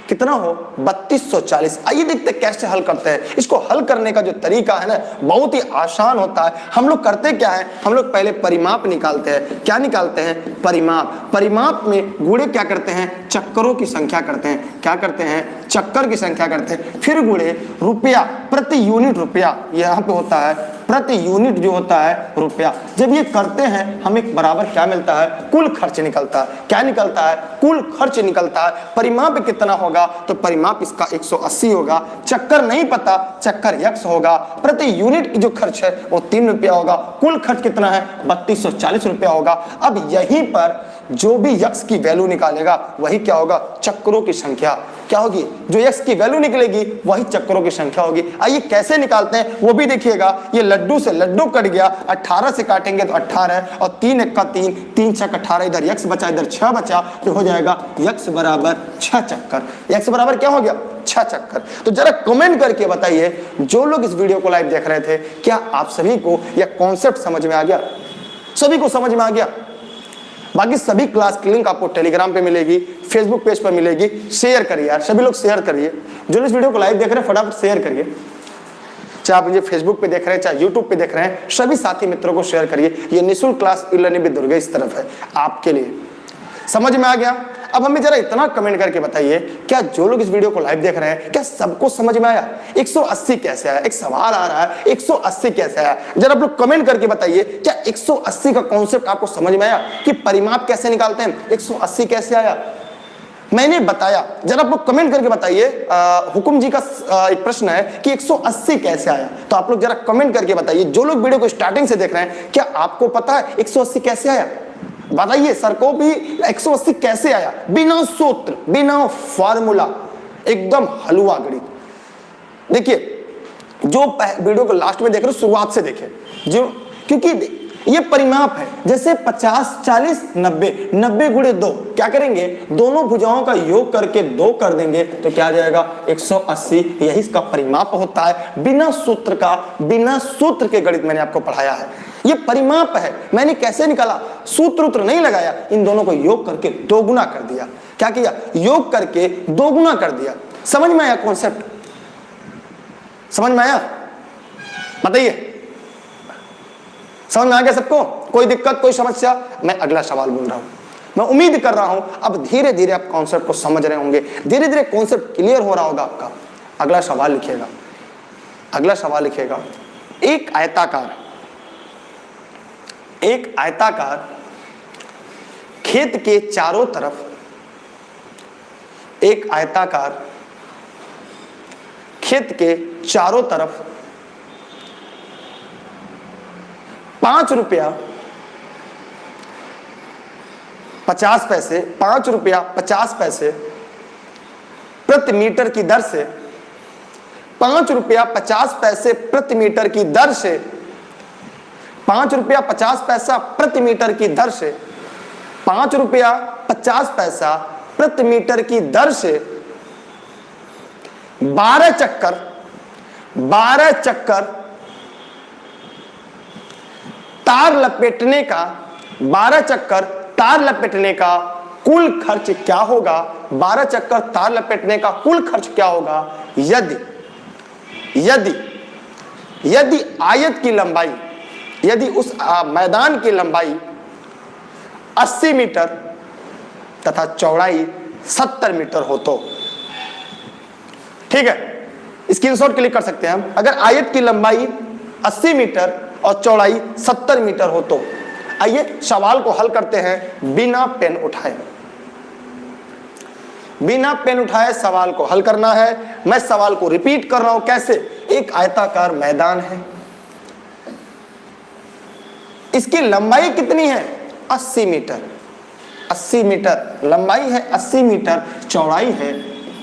कितना हो? 3240। आइए देखते हैं कैसे हल करते हैं। इसको हल करने का जो तरीका है ना, बहुत ही आसान होता है। हम लोग करते क्या है, हम लोग पहले परिमाप निकालते हैं। क्या निकालते हैं? परिमाप। परिमाप में गुणे क्या करते हैं? चक्करों की संख्या करते हैं। क्या करते हैं? चक्कर की संख्या करते हैं। फिर गुणे रुपया, प्रति यूनिट रुपया, यहाँ पे होता है प्रति यूनिट जो होता है रुपया। जब ये करते हैं हमें बराबर क्या मिलता है? कुल खर्च निकलता है। क्या निकलता है? कुल खर्च निकलता है। परिमाप कितना होगा? तो परिमाप इसका 180 होगा। चक्कर नहीं पता, चक्कर यक्स होगा। प्रति यूनिट की जो खर्च है वो 3 रुपया होगा। कुल खर्च कितना है? 3240 रुपया होगा। अब यहीं पर जो भी यक्स की वैल्यू निकालेगा वही क्या होगा? चक्करों की संख्या क्या होगी? जो यक्स की वैल्यू निकलेगी वही चक्करों की संख्या होगी। आइए कैसे निकालते हैं वो भी देखिएगा। ये लड्डू से लड्डू कट गया, 18 से काटेंगे तो 18 और 3 1 का 3, 3 6 18, इधर यक्स बचा, इधर 6 बचा, तो हो जाएगा यक्स बराबर 6 चक्कर। यक्स बराबर क्या हो गया? 6 चक्कर। तो जरा कमेंट करके बताइए, जो लोग इस वीडियो को लाइव देख रहे थे, क्या आप सभी को यह कॉन्सेप्ट समझ में आ गया? सभी को समझ में आ गया? बाकी सभी क्लास की लिंक आपको टेलीग्राम पे मिलेगी, फेसबुक पेज पर मिलेगी। शेयर करिए यार, सभी लोग शेयर करिए। जो इस वीडियो को लाइव देख रहे हैं फटाफट शेयर करिए, चाहे आप मुझे फेसबुक पे देख रहे हैं चाहे यूट्यूब पे देख रहे हैं, सभी साथी मित्रों को शेयर करिए। ये निःशुल्क class e learning with Durgesh इस तरफ है आपके लिए। समझ में आ गया? अब हमें जरा इतना कमेंट करके बताइए, क्या जो लोग इस वीडियो को लाइव देख रहे हैं क्या सबको समझ में आया? 180 कैसे आया? एक सवाल आ रहा है, 180 कैसे आया? जरा आप लोग कमेंट करके बताइए, क्या 180 का कॉन्सेप्ट आपको समझ में आया कि परिमाप कैसे निकालते हैं? 180 कैसे आया मैंने बताया। जरा आप लोग कमेंट करके बताइए। हुकुम जी का एक प्रश्न है कि 180 कैसे आया, तो आप लोग जरा कमेंट करके बताइए। जो लोग वीडियो को स्टार्टिंग से देख रहे हैं, क्या आपको पता है 180 कैसे आया? बताइए सर को भी 180 कैसे आया? बिना सूत्र, बिना फार्मूला, एकदम हलवा गणित। देखिए, जो वीडियो को लास्ट में देख रहे हो शुरुआत से देखें, जो क्योंकि ये परिमाप है। जैसे 50 40 90, 90 गुणे 2 क्या करेंगे, दोनों भुजाओं का योग करके 2 कर देंगे तो क्या आ जाएगा 180। यही इसका परिमाप होता है। बिना सूत्र का, बिना सूत्र के गणित मैंने आपको पढ़ाया है। ये परिमाप है। मैंने कैसे निकाला, सूत्र नहीं लगाया, इन दोनों को योग करके 2 गुना कर दिया। क्या किया, योग करके 2 गुना कर दिया। समझ में आया कॉन्सेप्ट, समझ में आया, बताइए समझ में आ गया सबको, कोई दिक्कत कोई समस्या। मैं अगला सवाल बोल रहा हूं। मैं उम्मीद कर रहा हूं अब धीरे धीरे आप कॉन्सेप्ट को समझ रहे होंगे, धीरे धीरे कॉन्सेप्ट क्लियर हो रहा होगा आपका। अगला सवाल लिखिएगा, अगला सवाल लिखिएगा। एक आयताकार खेत के चारों तरफ, एक आयताकार खेत के चारों तरफ 5 रुपया 50 पैसे, 5 रुपया 50 पैसे प्रति मीटर की दर से, 5 रुपया 50 पैसे प्रति मीटर की दर से, 5 रुपया 50 पैसा प्रति मीटर की दर से, 5 रुपया 50 पैसा प्रति मीटर की दर से 12 चक्कर तार लपेटने का, 12 चक्कर तार लपेटने का कुल खर्च क्या होगा, 12 चक्कर तार लपेटने का कुल खर्च क्या होगा यदि यदि यदि आयत की लंबाई, यदि उस मैदान की लंबाई 80 मीटर तथा चौड़ाई 70 मीटर हो तो। ठीक है, स्क्रीनशॉट क्लिक कर सकते हैं हम। अगर आयत की लंबाई 80 मीटर और चौड़ाई 70 मीटर हो तो। आइए सवाल को हल करते हैं बिना पेन उठाए, बिना पेन उठाए सवाल को हल करना है। मैं सवाल को रिपीट कर रहा हूं, कैसे। एक आयताकार मैदान है, इसकी लंबाई कितनी है 80 मीटर, 80 मीटर लंबाई है, 80 मीटर चौड़ाई है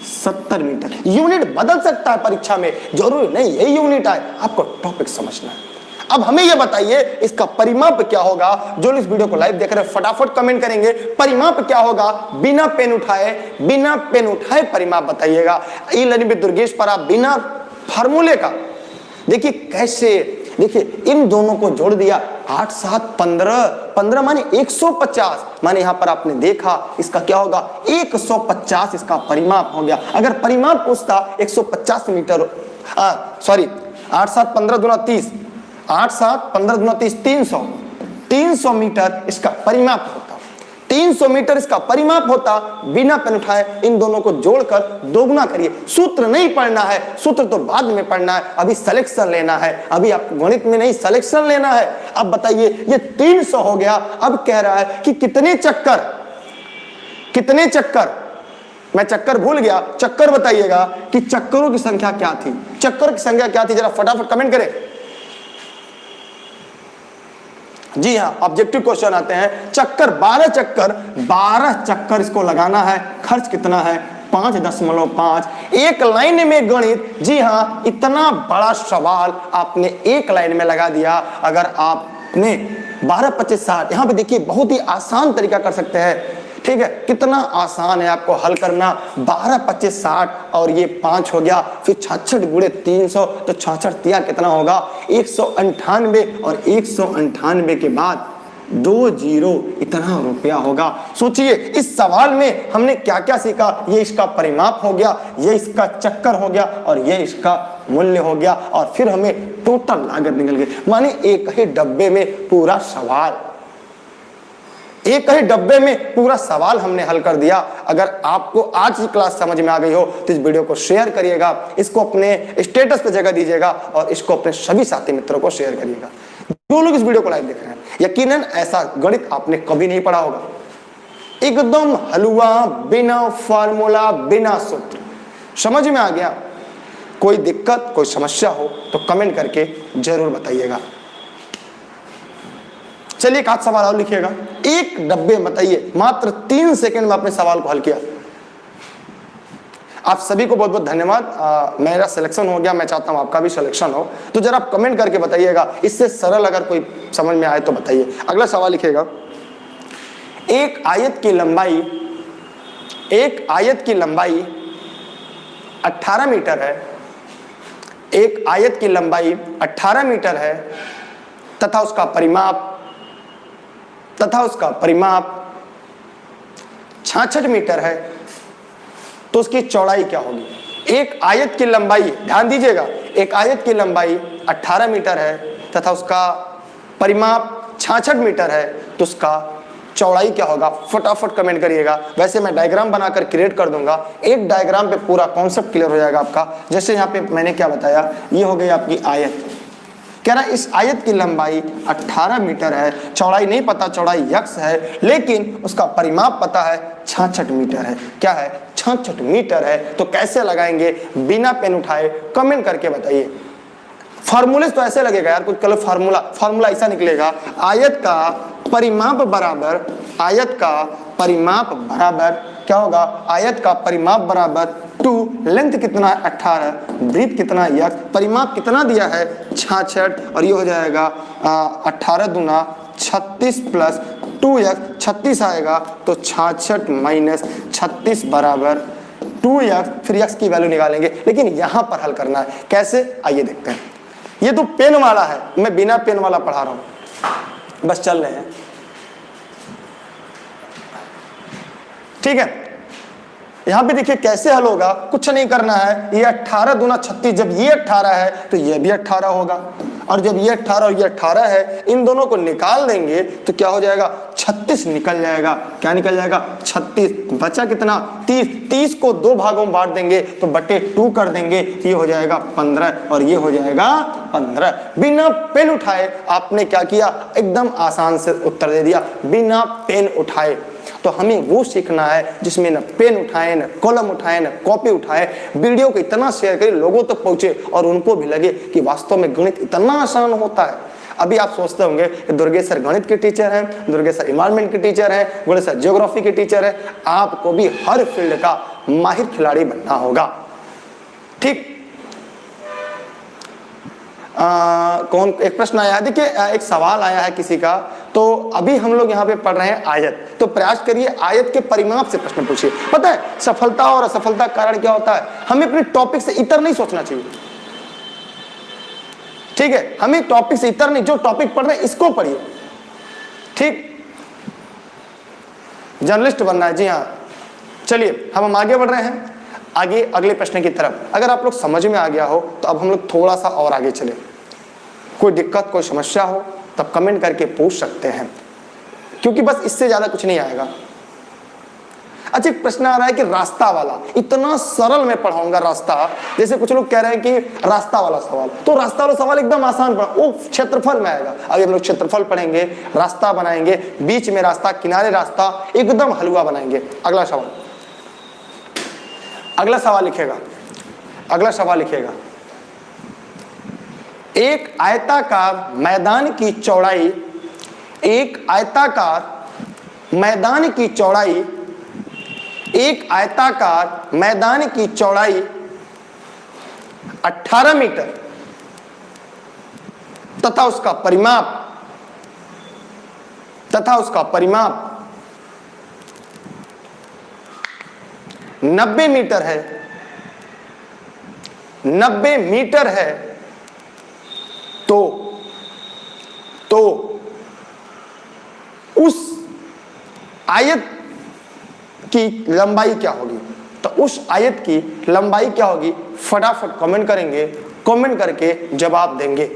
70 मीटर। यूनिट बदल सकता है परीक्षा में, जरूरी नहीं यही यूनिट आए, आपको टॉपिक समझना है। अब हमें यह बताइए इसका परिमाप क्या होगा। जो इस वीडियो को लाइव देख रहे हैं फटाफट कमेंट करेंगे परिमाप क्या होगा, बिना पेन उठाए, बिना पेन उठाए परिमाप बताइएगा। ई लर्निंग विद दुर्गेश पर आप बिना फार्मूले का देखिए कैसे, देखिए इन दोनों को जोड़ दिया 8 7 15, 15 माने 150, माने यहां पर आपने देखा इसका क्या होगा 150 इसका परिमाप हो गया। अगर परिमाप पूछता 150 मीटर, सॉरी 8 7 15 दूना 30, 8 7 15 दूना 30, 300 मीटर इसका परिमाप होता, 300 मीटर इसका परिमाप होता। बिना पेन उठाए इन दोनों को जोड़कर दोगुना करिए। सूत्र नहीं पढ़ना है, सूत्र तो बाद में पढ़ना है, अभी सिलेक्शन लेना है, अभी आपको गणित में नहीं सिलेक्शन लेना है। अब बताइए ये 300 हो गया। अब कह रहा है कि कितने चक्कर, कितने चक्कर, मैं चक्कर भूल गया, चक्कर बताइएगा कि चक्करों की संख्या क्या थी, चक्कर की संख्या क्या थी, जरा फटाफट कमेंट करें। जी हाँ, ऑब्जेक्टिव क्वेश्चन आते हैं। चक्कर 12 चक्कर, 12 चक्कर इसको लगाना है। खर्च कितना है 5.5। एक लाइन में गणित, जी हाँ इतना बड़ा सवाल आपने एक लाइन में लगा दिया। अगर आपने 12 25 60, यहाँ पे देखिए बहुत ही आसान तरीका कर सकते हैं। ठीक है, कितना आसान है आपको हल करना। 12 25 60 और ये 5 हो गया, फिर 66 गुणे 300 तो 66 तिया कितना होगा 198, और 198 के बाद 2 जीरो, इतना रुपया होगा। सोचिए इस सवाल में हमने क्या क्या सीखा। ये इसका परिमाप हो गया, ये इसका चक्कर हो गया, और ये इसका मूल्य हो गया, और फिर हमें टोटल लागत निकल गई। माने एक ही डब्बे में पूरा सवाल, एक ही डब्बे में पूरा सवाल हमने हल कर दिया। अगर आपको आज की क्लास समझ में आ गई हो तो इस वीडियो को शेयर करिएगा, इसको अपने स्टेटस पे जगह दीजिएगा, और इसको अपने सभी साथी मित्रों को शेयर करिएगा जो लोग इस वीडियो को लाइव देख रहे हैं। यकीनन ऐसा गणित आपने कभी नहीं पढ़ा होगा, एकदम हलवा, बिना फार्मूला, बिना सूत्र। समझ में आ गया? कोई दिक्कत कोई समस्या हो तो कमेंट करके जरूर बताइएगा। चलिए एक आध सवाल और लिखिएगा, एक डब्बे में बताइए। मात्र 3 सेकंड में अपने सवाल को हल किया। आप सभी को बहुत बहुत धन्यवाद। मेरा सिलेक्शन हो गया, मैं चाहता हूं आपका भी सिलेक्शन हो। तो जरा आप कमेंट करके बताइएगा, इससे सरल अगर कोई समझ में आए तो बताइए। अगला सवाल लिखिएगा, एक आयत की लंबाई 18 मीटर है। एक आयत की लंबाई 18 मीटर है तथा उसका परिमाप 66 मीटर है, तो उसकी चौड़ाई क्या होगी? एक आयत की लंबाई, ध्यान दीजिएगा, एक आयत की लंबाई 18 मीटर है तथा उसका परिमाप 66 मीटर है, तो उसका चौड़ाई क्या होगा? फटाफट कमेंट करिएगा। वैसे मैं डायग्राम बनाकर क्रिएट कर दूंगा, एक डायग्राम पे पूरा कॉन्सेप्ट क्लियर हो जाएगा आपका। जैसे यहाँ पे मैंने क्या बताया, ये हो गई आपकी आयत। कह रहा इस आयत की लंबाई 18 मीटर है, चौड़ाई नहीं पता, चौड़ाई x है, लेकिन उसका परिमाप पता है 66 मीटर है। क्या है? 66 मीटर है। तो कैसे लगाएंगे बिना पेन उठाए? कमेंट करके बताइए। फार्मूले तो ऐसे लगेगा यार, कुछ कल फार्मूला ऐसा निकलेगा, आयत का परिमाप बराबर क्या होगा? आयत का परिमाप बराबर 2, लेंथ कितना है 18, ब्रीथ कितना है x, परिमाप कितना दिया है 66, और ये हो जाएगा 18 दूना 36 प्लस 2x, 36 आएगा, तो 66 माइनस 36 बराबर 2x। फिर x की वैल्यू निकालेंगे, लेकिन यहां पर हल करना है। कैसे? आइए देखते हैं। ये तो पेन वाला है, मैं बिना पेन वाला पढ़ा रहा हूं, बस चल रहे हैं, ठीक है। यहां पे देखिए कैसे हल होगा, कुछ नहीं करना है। ये 18 दूना 36, जब ये 18 है तो ये भी 18 होगा, और जब ये 18 और ये 18 है, इन दोनों को निकाल देंगे तो क्या हो जाएगा? 36 निकल जाएगा। क्या निकल जाएगा? 36। बचा कितना? 30। 30 को 2 भागों में बांट देंगे तो बटे 2 कर देंगे, ये हो जाएगा 15, और ये हो जाएगा 15। बिना पेन उठाए आपने क्या किया? एकदम आसान से उत्तर दे दिया, बिना पेन उठाए। तो हमें वो सीखना है जिसमें न पेन उठाए, न कलम उठाए, न कॉपी उठाए। वीडियो को इतना शेयर करें, लोगों तक पहुंचे और उनको भी लगे कि वास्तव में गणित इतना आसान होता है। अभी आप सोचते होंगे कि दुर्गेश सर गणित के टीचर हैं, दुर्गेश सर इन्वायरमेंट के टीचर हैं, दुर्गेश सर ज्योग्राफी के टीचर हैं। आपको भी हर फील्ड का माहिर खिलाड़ी बनना होगा, ठीक। कौन एक प्रश्न आया है, देखिए एक सवाल आया है किसी का। तो अभी हम लोग यहाँ पे पढ़ रहे हैं आयत, तो प्रयास करिए आयत के परिमाप से प्रश्न पूछिए। पता है सफलता और असफलता का कारण क्या होता है? हमें अपने टॉपिक से इतर नहीं सोचना चाहिए, ठीक है। हमें टॉपिक से इतर नहीं, जो टॉपिक पढ़ रहे हैं इसको पढ़िए, ठीक। जर्नलिस्ट बनना है, जी हाँ। चलिए हम आगे बढ़ रहे हैं, आगे अगले प्रश्न की तरफ। अगर आप लोग समझ में आ गया हो तो अब हम लोग थोड़ा सा और आगे चले। कोई दिक्कत, कोई समस्या हो तब कमेंट करके पूछ सकते हैं, क्योंकि बस इससे ज्यादा कुछ नहीं आएगा। अच्छा, एक प्रश्न आ रहा है कि रास्ता वाला, इतना सरल मैं पढ़ाऊंगा रास्ता। जैसे कुछ लोग कह रहे हैं कि रास्ता वाला सवाल, तो रास्ता वाला सवाल एकदम आसान पढ़ा, वो क्षेत्रफल में आएगा। अभी हम लोग क्षेत्रफल पढ़ेंगे, रास्ता बनाएंगे, बीच में रास्ता, किनारे रास्ता, एकदम हलवा बनाएंगे। अगला सवाल लिखेगा, एक आयताकार मैदान की चौड़ाई 18 मीटर तथा उसका परिमाप 90 मीटर है, तो उस आयत की लंबाई क्या होगी? तो उस आयत की लंबाई क्या होगी? फटाफट कमेंट करेंगे, कमेंट करके जवाब देंगे।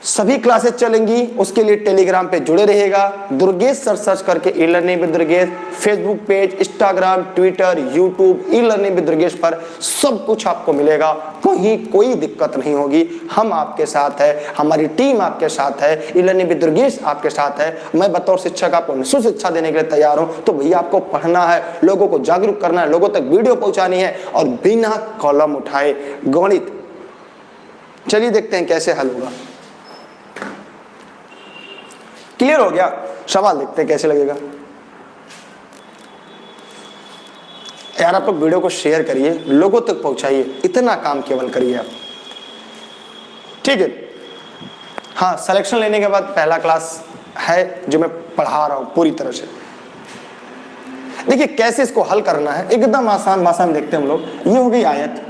सभी क्लासेस चलेंगी, उसके लिए टेलीग्राम पे जुड़े रहिएगा। दुर्गेश सर सर्च करके e learning with Durgesh, Facebook page, Instagram, Twitter, YouTube, e learning with Durgesh पर सब कुछ आपको मिलेगा। कहीं कोई दिक्कत नहीं होगी, हम आपके साथ है, हमारी टीम आपके साथ है, ई लर्निंग विद दुर्गेश आपके साथ है। मैं बतौर शिक्षक आपको सुशिक्षा देने के लिए तैयार हूँ। तो भैया आपको पढ़ना है, लोगों को जागरूक करना है, लोगों तक वीडियो पहुंचानी है, और बिना कलम उठाए गणित। चलिए देखते हैं कैसे हल होगा। क्लियर हो गया? सवाल देखते हैं कैसे लगेगा। यार आप लोग वीडियो को शेयर करिए, लोगों तक पहुंचाइए, इतना काम केवल करिए आप, ठीक है। हाँ, सिलेक्शन लेने के बाद पहला क्लास है जो मैं पढ़ा रहा हूं पूरी तरह से। देखिए कैसे इसको हल करना है, एकदम आसान भाषा में देखते हैं हम लोग। ये हो गई आयत,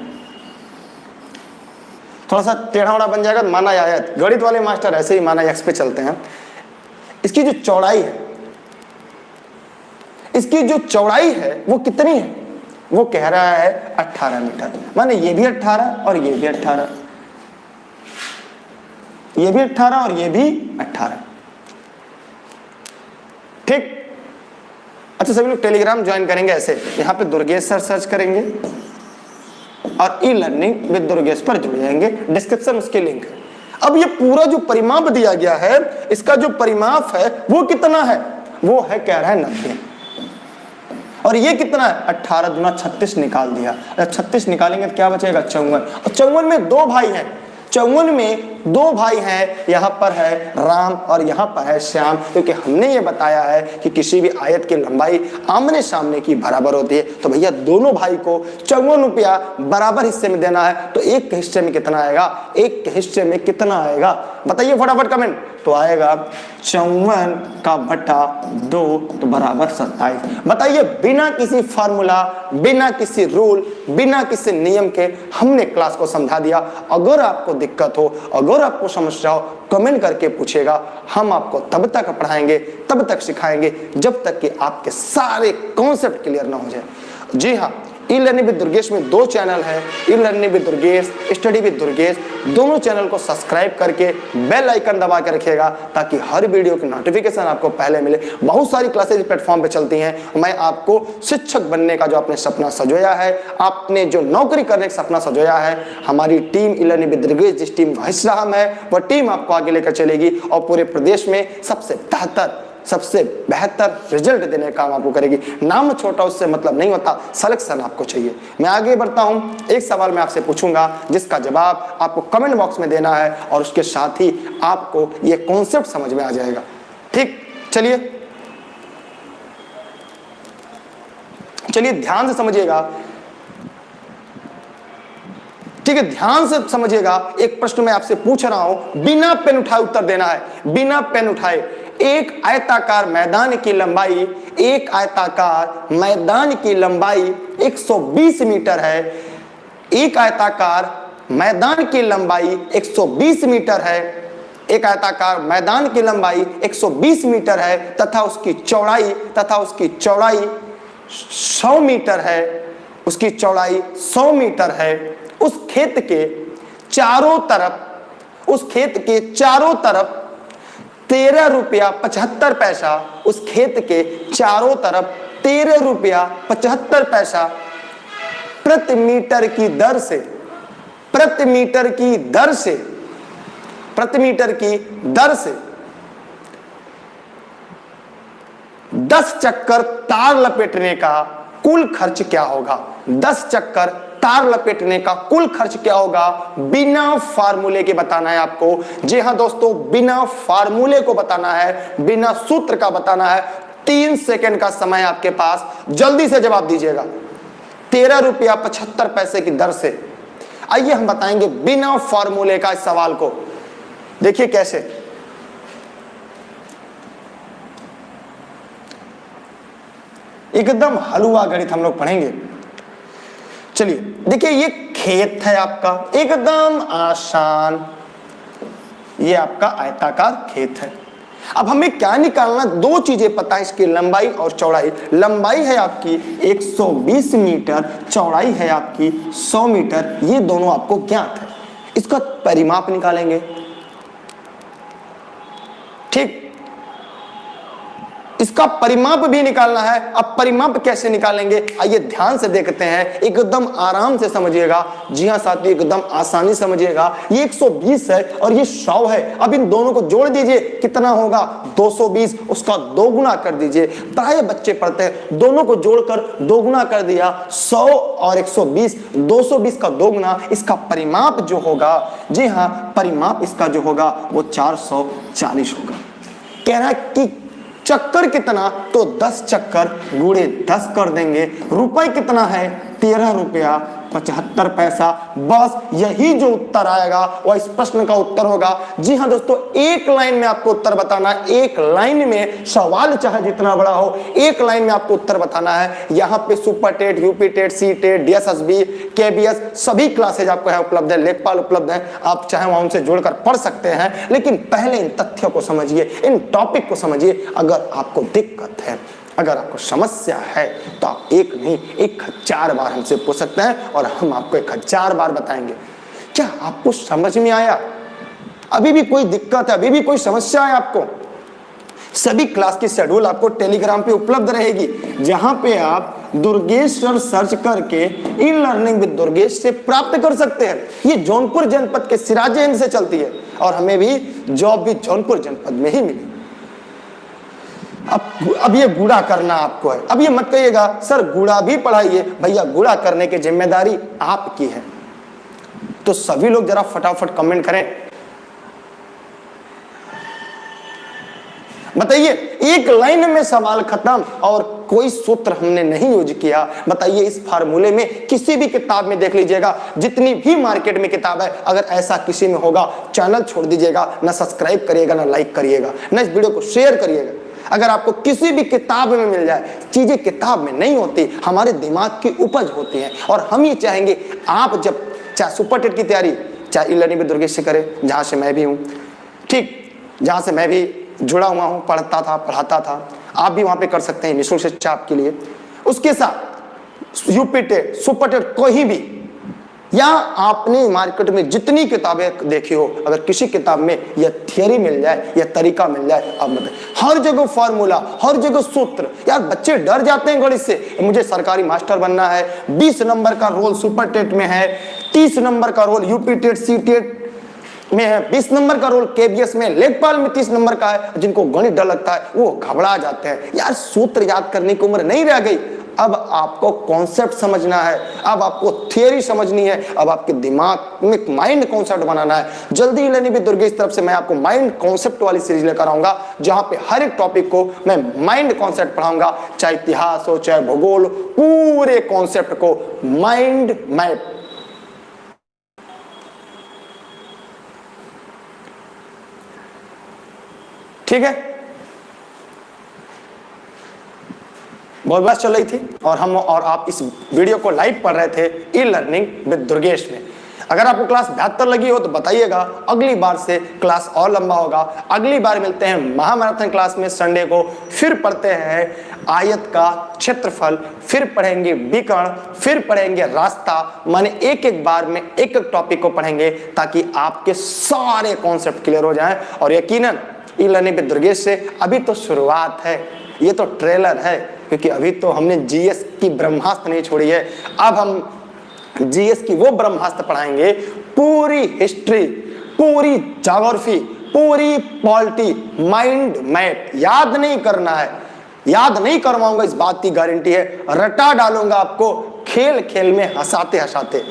थोड़ा सा टेढ़ा उड़ा बन जाएगा, माना आयत। गणित वाले मास्टर ऐसे ही माना एक्स पे चलते हैं। इसकी जो चौड़ाई है, इसकी जो चौड़ाई है वो कितनी है? वो कह रहा है 18 मीटर। माने ये भी 18 और ये भी 18, ये भी 18 और ये भी 18, ठीक। अच्छा सभी लोग टेलीग्राम ज्वाइन करेंगे ऐसे, यहां पे दुर्गेश सर सर्च करेंगे और ई लर्निंग विद दुर्गेश पर जुड़ जाएंगे, डिस्क्रिप्शन उसके लिंक है। अब ये पूरा जो परिमाप दिया गया है, इसका जो परिमाप है वो कितना है? वो है कह रहा है 90, और ये कितना है? 18 दूना 36 निकाल दिया। 36 निकालेंगे तो क्या बचेगा? 54। और 54 में दो भाई हैं, 54 में दो भाई हैं, यहां पर है राम और यहां पर है श्याम, क्योंकि हमने ये बताया है कि किसी भी आयत की लंबाई आमने सामने की बराबर होती है। तो भैया दोनों भाई को 54 रुपया बराबर हिस्से में देना है, तो एक के हिस्से में कितना आएगा? एक के हिस्से में कितना आएगा बताइए फटाफट कमेंट। तो आएगा 54 का बटा 2 तो बराबर 27। बताइए बिना किसी फार्मूला, बिना किसी रूल, बिना किसी नियम के हमने क्लास को समझा दिया। अगर आपको दिक्कत हो, अगर आपको समस्या हो, कमेंट करके पूछेगा, हम आपको तब तक पढ़ाएंगे, तब तक सिखाएंगे जब तक कि आपके सारे कॉन्सेप्ट क्लियर ना हो जाए। जी हाँ, ई लर्निंग विद दुर्गेश में 2 चैनल है, e learning with Durgesh, study with Durgesh. दोनों चैनल को सब्सक्राइब करके बेल आइकन दबा के रखिएगा ताकि हर वीडियो की नोटिफिकेशन आपको पहले मिले। बहुत सारी क्लासेज प्लेटफॉर्म पे चलती हैं। मैं आपको शिक्षक बनने का जो आपने सपना सजोया है, आपने जो नौकरी करने का सपना सजोया है, हमारी team e learning with Durgesh जिस टीम का हिस्सा हम है, वह टीम आपको आगे लेकर चलेगी और पूरे प्रदेश में सबसे बेहतर रिजल्ट देने का काम आपको करेगी। नाम छोटा उससे मतलब नहीं होता, सिलेक्शन आपको चाहिए। मैं आगे बढ़ता हूं, एक सवाल मैं आपसे पूछूंगा जिसका जवाब आपको कमेंट बॉक्स में देना है और उसके साथ ही आपको ये कॉन्सेप्ट समझ में आ जाएगा, ठीक। चलिए ध्यान से समझिएगा, ठीक है, ध्यान से समझिएगा। एक प्रश्न मैं आपसे पूछ रहा हूं, बिना पेन उठाए उत्तर देना है, बिना पेन उठाए। एक आयताकार मैदान की लंबाई, एक आयताकार मैदान की लंबाई 120 मीटर है। एक आयताकार मैदान की लंबाई 120 मीटर है। एक आयताकार मैदान की लंबाई 120 मीटर है तथा उसकी चौड़ाई 100 मीटर है। उसकी चौड़ाई 100 मीटर है। उस खेत के चारों तरफ 13 रुपया 75 पैसा, उस खेत के चारों तरफ 13 रुपया 75 पैसा प्रति मीटर की दर से 10 चक्कर तार लपेटने का कुल खर्च क्या होगा? 10 चक्कर तार लपेटने का कुल खर्च क्या होगा? बिना फार्मूले के बताना है आपको। जी हां दोस्तों, बिना फार्मूले को बताना है, बिना सूत्र का बताना है। 3 सेकंड का समय आपके पास, जल्दी से जवाब दीजिएगा। 13 रुपया 75 पैसे की दर से। आइए हम बताएंगे बिना फार्मूले का इस सवाल को। देखिए कैसे, एकदम हलवा गणित हम लोग पढ़ेंगे। चलिए देखिए, ये खेत है आपका, एकदम आसान। ये आपका आयताकार खेत है। अब हमें क्या निकालना? 2 चीजें पता है इसकी, लंबाई और चौड़ाई। लंबाई है आपकी 120 मीटर, चौड़ाई है आपकी 100 मीटर। ये दोनों आपको ज्ञात है। इसका परिमाप निकालेंगे, ठीक। इसका परिमाप भी निकालना है। अब परिमाप कैसे निकालेंगे आइए ध्यान से देखते हैं, एकदम आराम से समझिएगा। जी हां साथियों, एकदम आसानी समझिएगा। ये 120 है और ये 100 है। अब इन दोनों को जोड़ दीजिए, कितना होगा? 220। उसका 2 गुना कर दीजिए। प्राय बच्चे पढ़ते हैं, दोनों को जोड़कर 2 गुना कर दिया। 100 और 120, 220 का 2 गुना। इसका परिमाप जो होगा, जी हां, परिमाप इसका जो होगा वो 440 होगा। कह रहा है कि चक्कर कितना, तो 10 चक्कर गुणे 10 कर देंगे। रुपए कितना है, 13 रुपया 75 पैसा। बस यही जो उत्तर आएगा वह इस प्रश्न का उत्तर होगा। जी हाँ दोस्तों, एक लाइन में आपको उत्तर बताना है, एक लाइन में, सवाल चाहे जितना बड़ा हो, एक लाइन में आपको उत्तर बताना है। यहाँ पे super TET, UP TET, C TET, DSSB, KBS सभी क्लासेज आपको यहाँ उपलब्ध है, लेखपाल उपलब्ध है। आप चाहे वहां उनसे जुड़कर पढ़ सकते हैं, लेकिन पहले इन तथ्यों को समझिए, इन टॉपिक को समझिए। अगर आपको दिक्कत है, अगर आपको समस्या है, तो आप एक नहीं 1000 बार हमसे पूछ सकते हैं और हम आपको 1000 बार बताएंगे। क्या आपको समझ में आया? अभी भी कोई दिक्कत है, अभी भी कोई समस्या है आपको? सभी क्लास की शेड्यूल आपको टेलीग्राम पे उपलब्ध रहेगी, जहां पे आप दुर्गेश सर सर्च करके ई लर्निंग विद दुर्गेश से प्राप्त कर सकते हैं। ये जौनपुर जनपद के सिराजेंद्र से चलती है और हमें भी जॉब भी जौनपुर जनपद में ही मिली। अब ये गुणा करना आपको है। अब ये मत कहिएगा सर गुणा भी पढ़ाइए, भैया गुणा करने की जिम्मेदारी आपकी है। तो सभी लोग जरा फटाफट कमेंट करें, बताइए। एक लाइन में सवाल खत्म और कोई सूत्र हमने नहीं यूज किया। बताइए, इस फार्मूले में किसी भी किताब में देख लीजिएगा, जितनी भी मार्केट में किताब है, अगर ऐसा किसी में होगा, चैनल छोड़ दीजिएगा, ना सब्सक्राइब करिएगा, ना लाइक करिएगा, ना इस वीडियो को शेयर करिएगा। अगर आपको किसी भी किताब में मिल जाए, चीजें किताब में नहीं होती, हमारे दिमाग की उपज होती है। और हम ये चाहेंगे आप जब चाहे सुपर टेट की तैयारी, चाहे ई लर्निंग विद दुर्गेश से करें, जहां से मैं भी हूं, ठीक, जहां से मैं भी जुड़ा हुआ हूं, पढ़ता था, पढ़ाता था, आप भी वहां पे कर सकते हैं, निःशुल्क शिक्षा आपके लिए। उसके साथ यूपी टेट, सुपर टेट, कोई भी, या आपने मार्केट में जितनी किताबें देखी हो, अगर किसी किताब में यह थियरी मिल जाए, यह तरीका मिल जाए, अब मतलब हर जगह फॉर्मूला, हर जगह सूत्र। यार बच्चे डर जाते हैं गणित से, मुझे सरकारी मास्टर बनना है, 20 नंबर का रोल सुपर टेट में है, 30 नंबर का role UP TET, C TET में है, 20 नंबर का रोल केबीएस में, लेखपाल में 30 नंबर का है। जिनको गणित डर लगता है वो घबरा जाते हैं। यार सूत्र याद करने की उम्र नहीं रह गई, अब आपको कॉन्सेप्ट समझना है, अब आपको थियरी समझनी है, अब आपके दिमाग में माइंड कॉन्सेप्ट बनाना है। जल्दी लर्निंग विद दुर्गेश तरफ से मैं आपको माइंड कॉन्सेप्ट वाली सीरीज लेकर आऊंगा, जहां पे हर एक टॉपिक को मैं माइंड कॉन्सेप्ट पढ़ाऊंगा, चाहे इतिहास हो, चाहे भूगोल, पूरे कॉन्सेप्ट को माइंड मैप। ठीक है, बहुत बात चल रही थी और हम और आप इस वीडियो को लाइव पढ़ रहे थे ई लर्निंग विद दुर्गेश में। अगर आपको क्लास 72 लगी हो तो बताइएगा, अगली बार से क्लास और लंबा होगा। अगली बार मिलते हैं महामैराथन क्लास में संडे को, फिर पढ़ते हैं आयत का क्षेत्रफल, फिर पढ़ेंगे विकर्ण, फिर पढ़ेंगे रास्ता। माने एक एक बार में एक एक टॉपिक को पढ़ेंगे ताकि आपके सारे कॉन्सेप्ट क्लियर हो जाएं। और यकीनन ई लर्निंग विद दुर्गेश से अभी तो शुरुआत है, ये तो ट्रेलर है, क्योंकि अभी तो हमने जीएस की ब्रह्मास्त्र नहीं छोड़ी है। अब हम जीएस की वो ब्रह्मास्त्र पढ़ाएंगे, पूरी हिस्ट्री, पूरी ज्योग्राफी, पूरी पॉलिटी, माइंड मैप। याद नहीं करना है, याद नहीं करवाऊंगा, इस बात की गारंटी है, रटा डालूंगा आपको खेल खेल में, हंसाते हंसाते।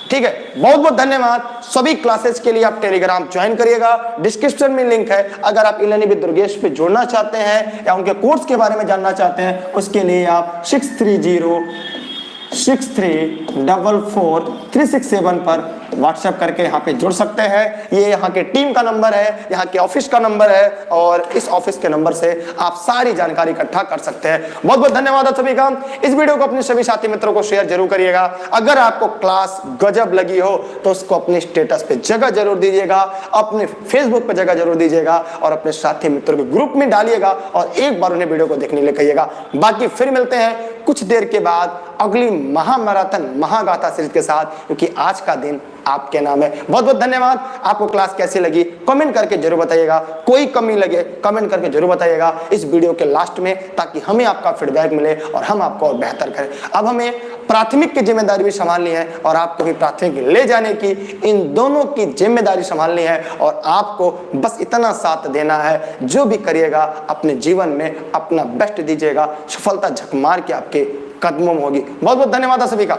ठीक है, बहुत बहुत धन्यवाद। सभी क्लासेस के लिए आप टेलीग्राम ज्वाइन करिएगा, डिस्क्रिप्शन में लिंक है। अगर आप ई लर्निंग विद दुर्गेश पे जुड़ना चाहते हैं या उनके कोर्स के बारे में जानना चाहते हैं, उसके लिए आप 6306344367 पर व्हाट्सएप करके यहाँ पे जुड़ सकते हैं। ये यहाँ के टीम का नंबर है, यहाँ के ऑफिस का नंबर है, और इस ऑफिस के नंबर से आप सारी जानकारी इकट्ठा कर सकते हैं। बहुत बहुत धन्यवाद सभी का। इस वीडियो को अपने सभी साथी मित्रों को शेयर जरूर करिएगा। अगर आपको क्लास गजब लगी हो तो उसको अपने स्टेटस पे जगह जरूर दीजिएगा, अपने फेसबुक पे जगह जरूर दीजिएगा, और अपने साथी मित्रों के ग्रुप में डालिएगा और एक बार उन्हें वीडियो को देखने के लिए कहिएगा। बाकी फिर मिलते हैं कुछ देर के बाद अगली महामैराथन महागाथा सीरीज के साथ, क्योंकि आज का दिन आपके नाम है। बहुत बहुत धन्यवाद। आपको क्लास कैसी लगी कमेंट करके जरूर बताइएगा, कोई कमी लगे कमेंट करके जरूर बताइएगा इस वीडियो के लास्ट में, ताकि हमें आपका फीडबैक मिले और हम आपको और बेहतर करें। अब हमें प्राथमिक की जिम्मेदारी भी संभालनी है और आपको भी प्राथमिक ले जाने की, इन दोनों की जिम्मेदारी संभालनी है, और आपको बस इतना साथ देना है, जो भी करिएगा अपने जीवन में अपना बेस्ट दीजिएगा, सफलता झक मार के आपके कदमों में होगी। बहुत बहुत धन्यवाद सभी का,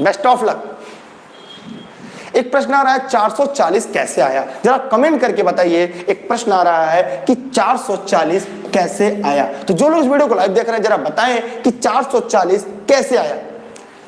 बेस्ट ऑफ लक। एक प्रश्न आ रहा है 440 कैसे आया, जरा कमेंट करके बताइए। एक प्रश्न आ रहा है कि 440 कैसे आया। तो जो लोग इस वीडियो को लाइव देख रहे हैं जरा बताएं कि 440 कैसे आया।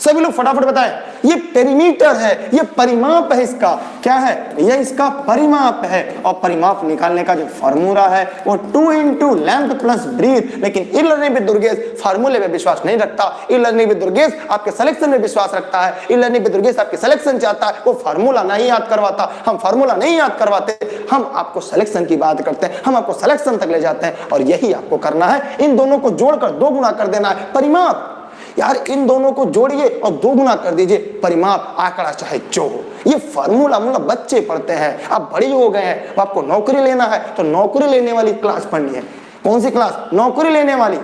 सभी लोग फटाफट बताएं। ये पेरीमीटर है, ये परिमाप है, इसका क्या है, ये इसका परिमाप है। और परिमाप निकालने का जो फार्मूला है वो 2 × लेंथ प्लस ब्रीथ। लेकिन ई लर्निंग विद दुर्गेश फार्मूले में विश्वास नहीं रखता। ई लर्निंग विद दुर्गेश आपके सिलेक्शन में विश्वास रखता है। ई लर्निंग विद दुर्गेश आपके सिलेक्शन चाहता है, वो फार्मूला नहीं याद करवाता। हम फार्मूला नहीं याद करवाते, हम आपको सिलेक्शन की बात करते हैं, हम आपको सिलेक्शन तक ले जाते हैं। और यही आपको करना है, इन दोनों को जोड़कर 2 गुना कर देना है। परिमाप यार, इन दोनों को जोड़िए और 2 गुना कर दीजिए। परिमाप आंकड़ा चाहे जो हो, ये फार्मूला बच्चे पढ़ते हैं। आप बड़ी हो गए हैं, आपको नौकरी लेना है तो नौकरी लेने वाली क्लास पढ़नी है। कौन सी क्लास? नौकरी लेने वाली।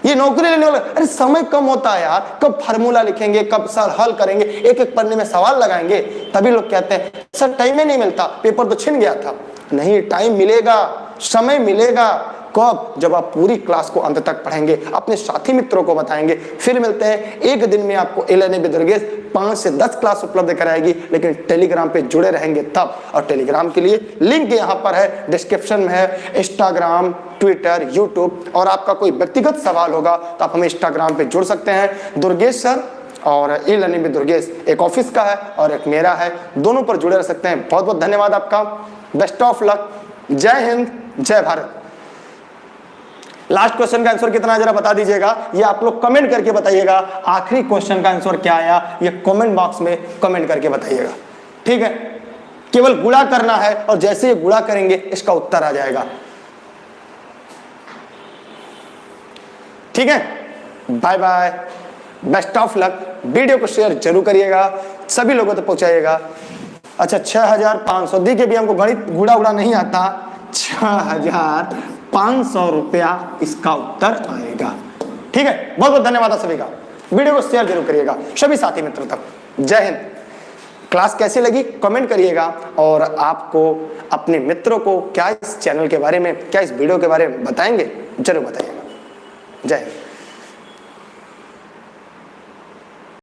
ये नौकरी लेने वाला, अरे समय कम होता है यार, कब फार्मूला लिखेंगे, कब सर हल करेंगे, एक एक पन्ने में सवाल लगाएंगे। तभी लोग कहते हैं सर टाइम ही नहीं मिलता, पेपर तो छिन गया था। नहीं, टाइम मिलेगा, समय मिलेगा। कब? जब आप पूरी क्लास को अंत तक पढ़ेंगे, अपने साथी मित्रों को बताएंगे। फिर मिलते हैं एक दिन में आपको ई लर्निंग विद दुर्गेश 5 से 10 क्लास उपलब्ध कराएगी, लेकिन टेलीग्राम पे जुड़े रहेंगे तब। और टेलीग्राम के लिए लिंक यहाँ पर है, डिस्क्रिप्शन में है। Instagram, Twitter, YouTube. और आपका कोई व्यक्तिगत सवाल होगा तो आप हमें इंस्टाग्राम पे जुड़ सकते हैं। दुर्गेश सर और ई लर्निंग विद दुर्गेश एक ऑफिस का है और एक मेरा है, दोनों पर जुड़े रह सकते हैं। बहुत बहुत धन्यवाद आपका, बेस्ट ऑफ लक, जय हिंद, जय भारत। लास्ट क्वेश्चन का आंसर कितना जरा बता दीजिएगा, ये आप लोग कमेंट करके बताइएगा। आखिरी क्वेश्चन का आंसर क्या आया ये कमेंट बॉक्स में कमेंट करके बताइएगा, ठीक है। केवल गुणा करना है और जैसे ही गुणा करेंगे इसका उत्तर आ जाएगा, ठीक है। Bye bye, best of luck. Video को शेयर जरूर करिएगा, सभी लोगों तक पहुंचाइएगा। अच्छा 6500 देखिए, भी हमको गणित गुणा उड़ा नहीं आता। 6500 रुपया इसका उत्तर आएगा, ठीक है। बहुत बहुत धन्यवाद आप सभी का। वीडियो को शेयर जरूर करिएगा सभी साथी मित्रों तक। जय हिंद। क्लास कैसी लगी कमेंट करिएगा, और आपको अपने मित्रों को क्या इस चैनल के बारे में, क्या इस वीडियो के बारे में बताएंगे, जरूर बताइएगा। जय हिंद।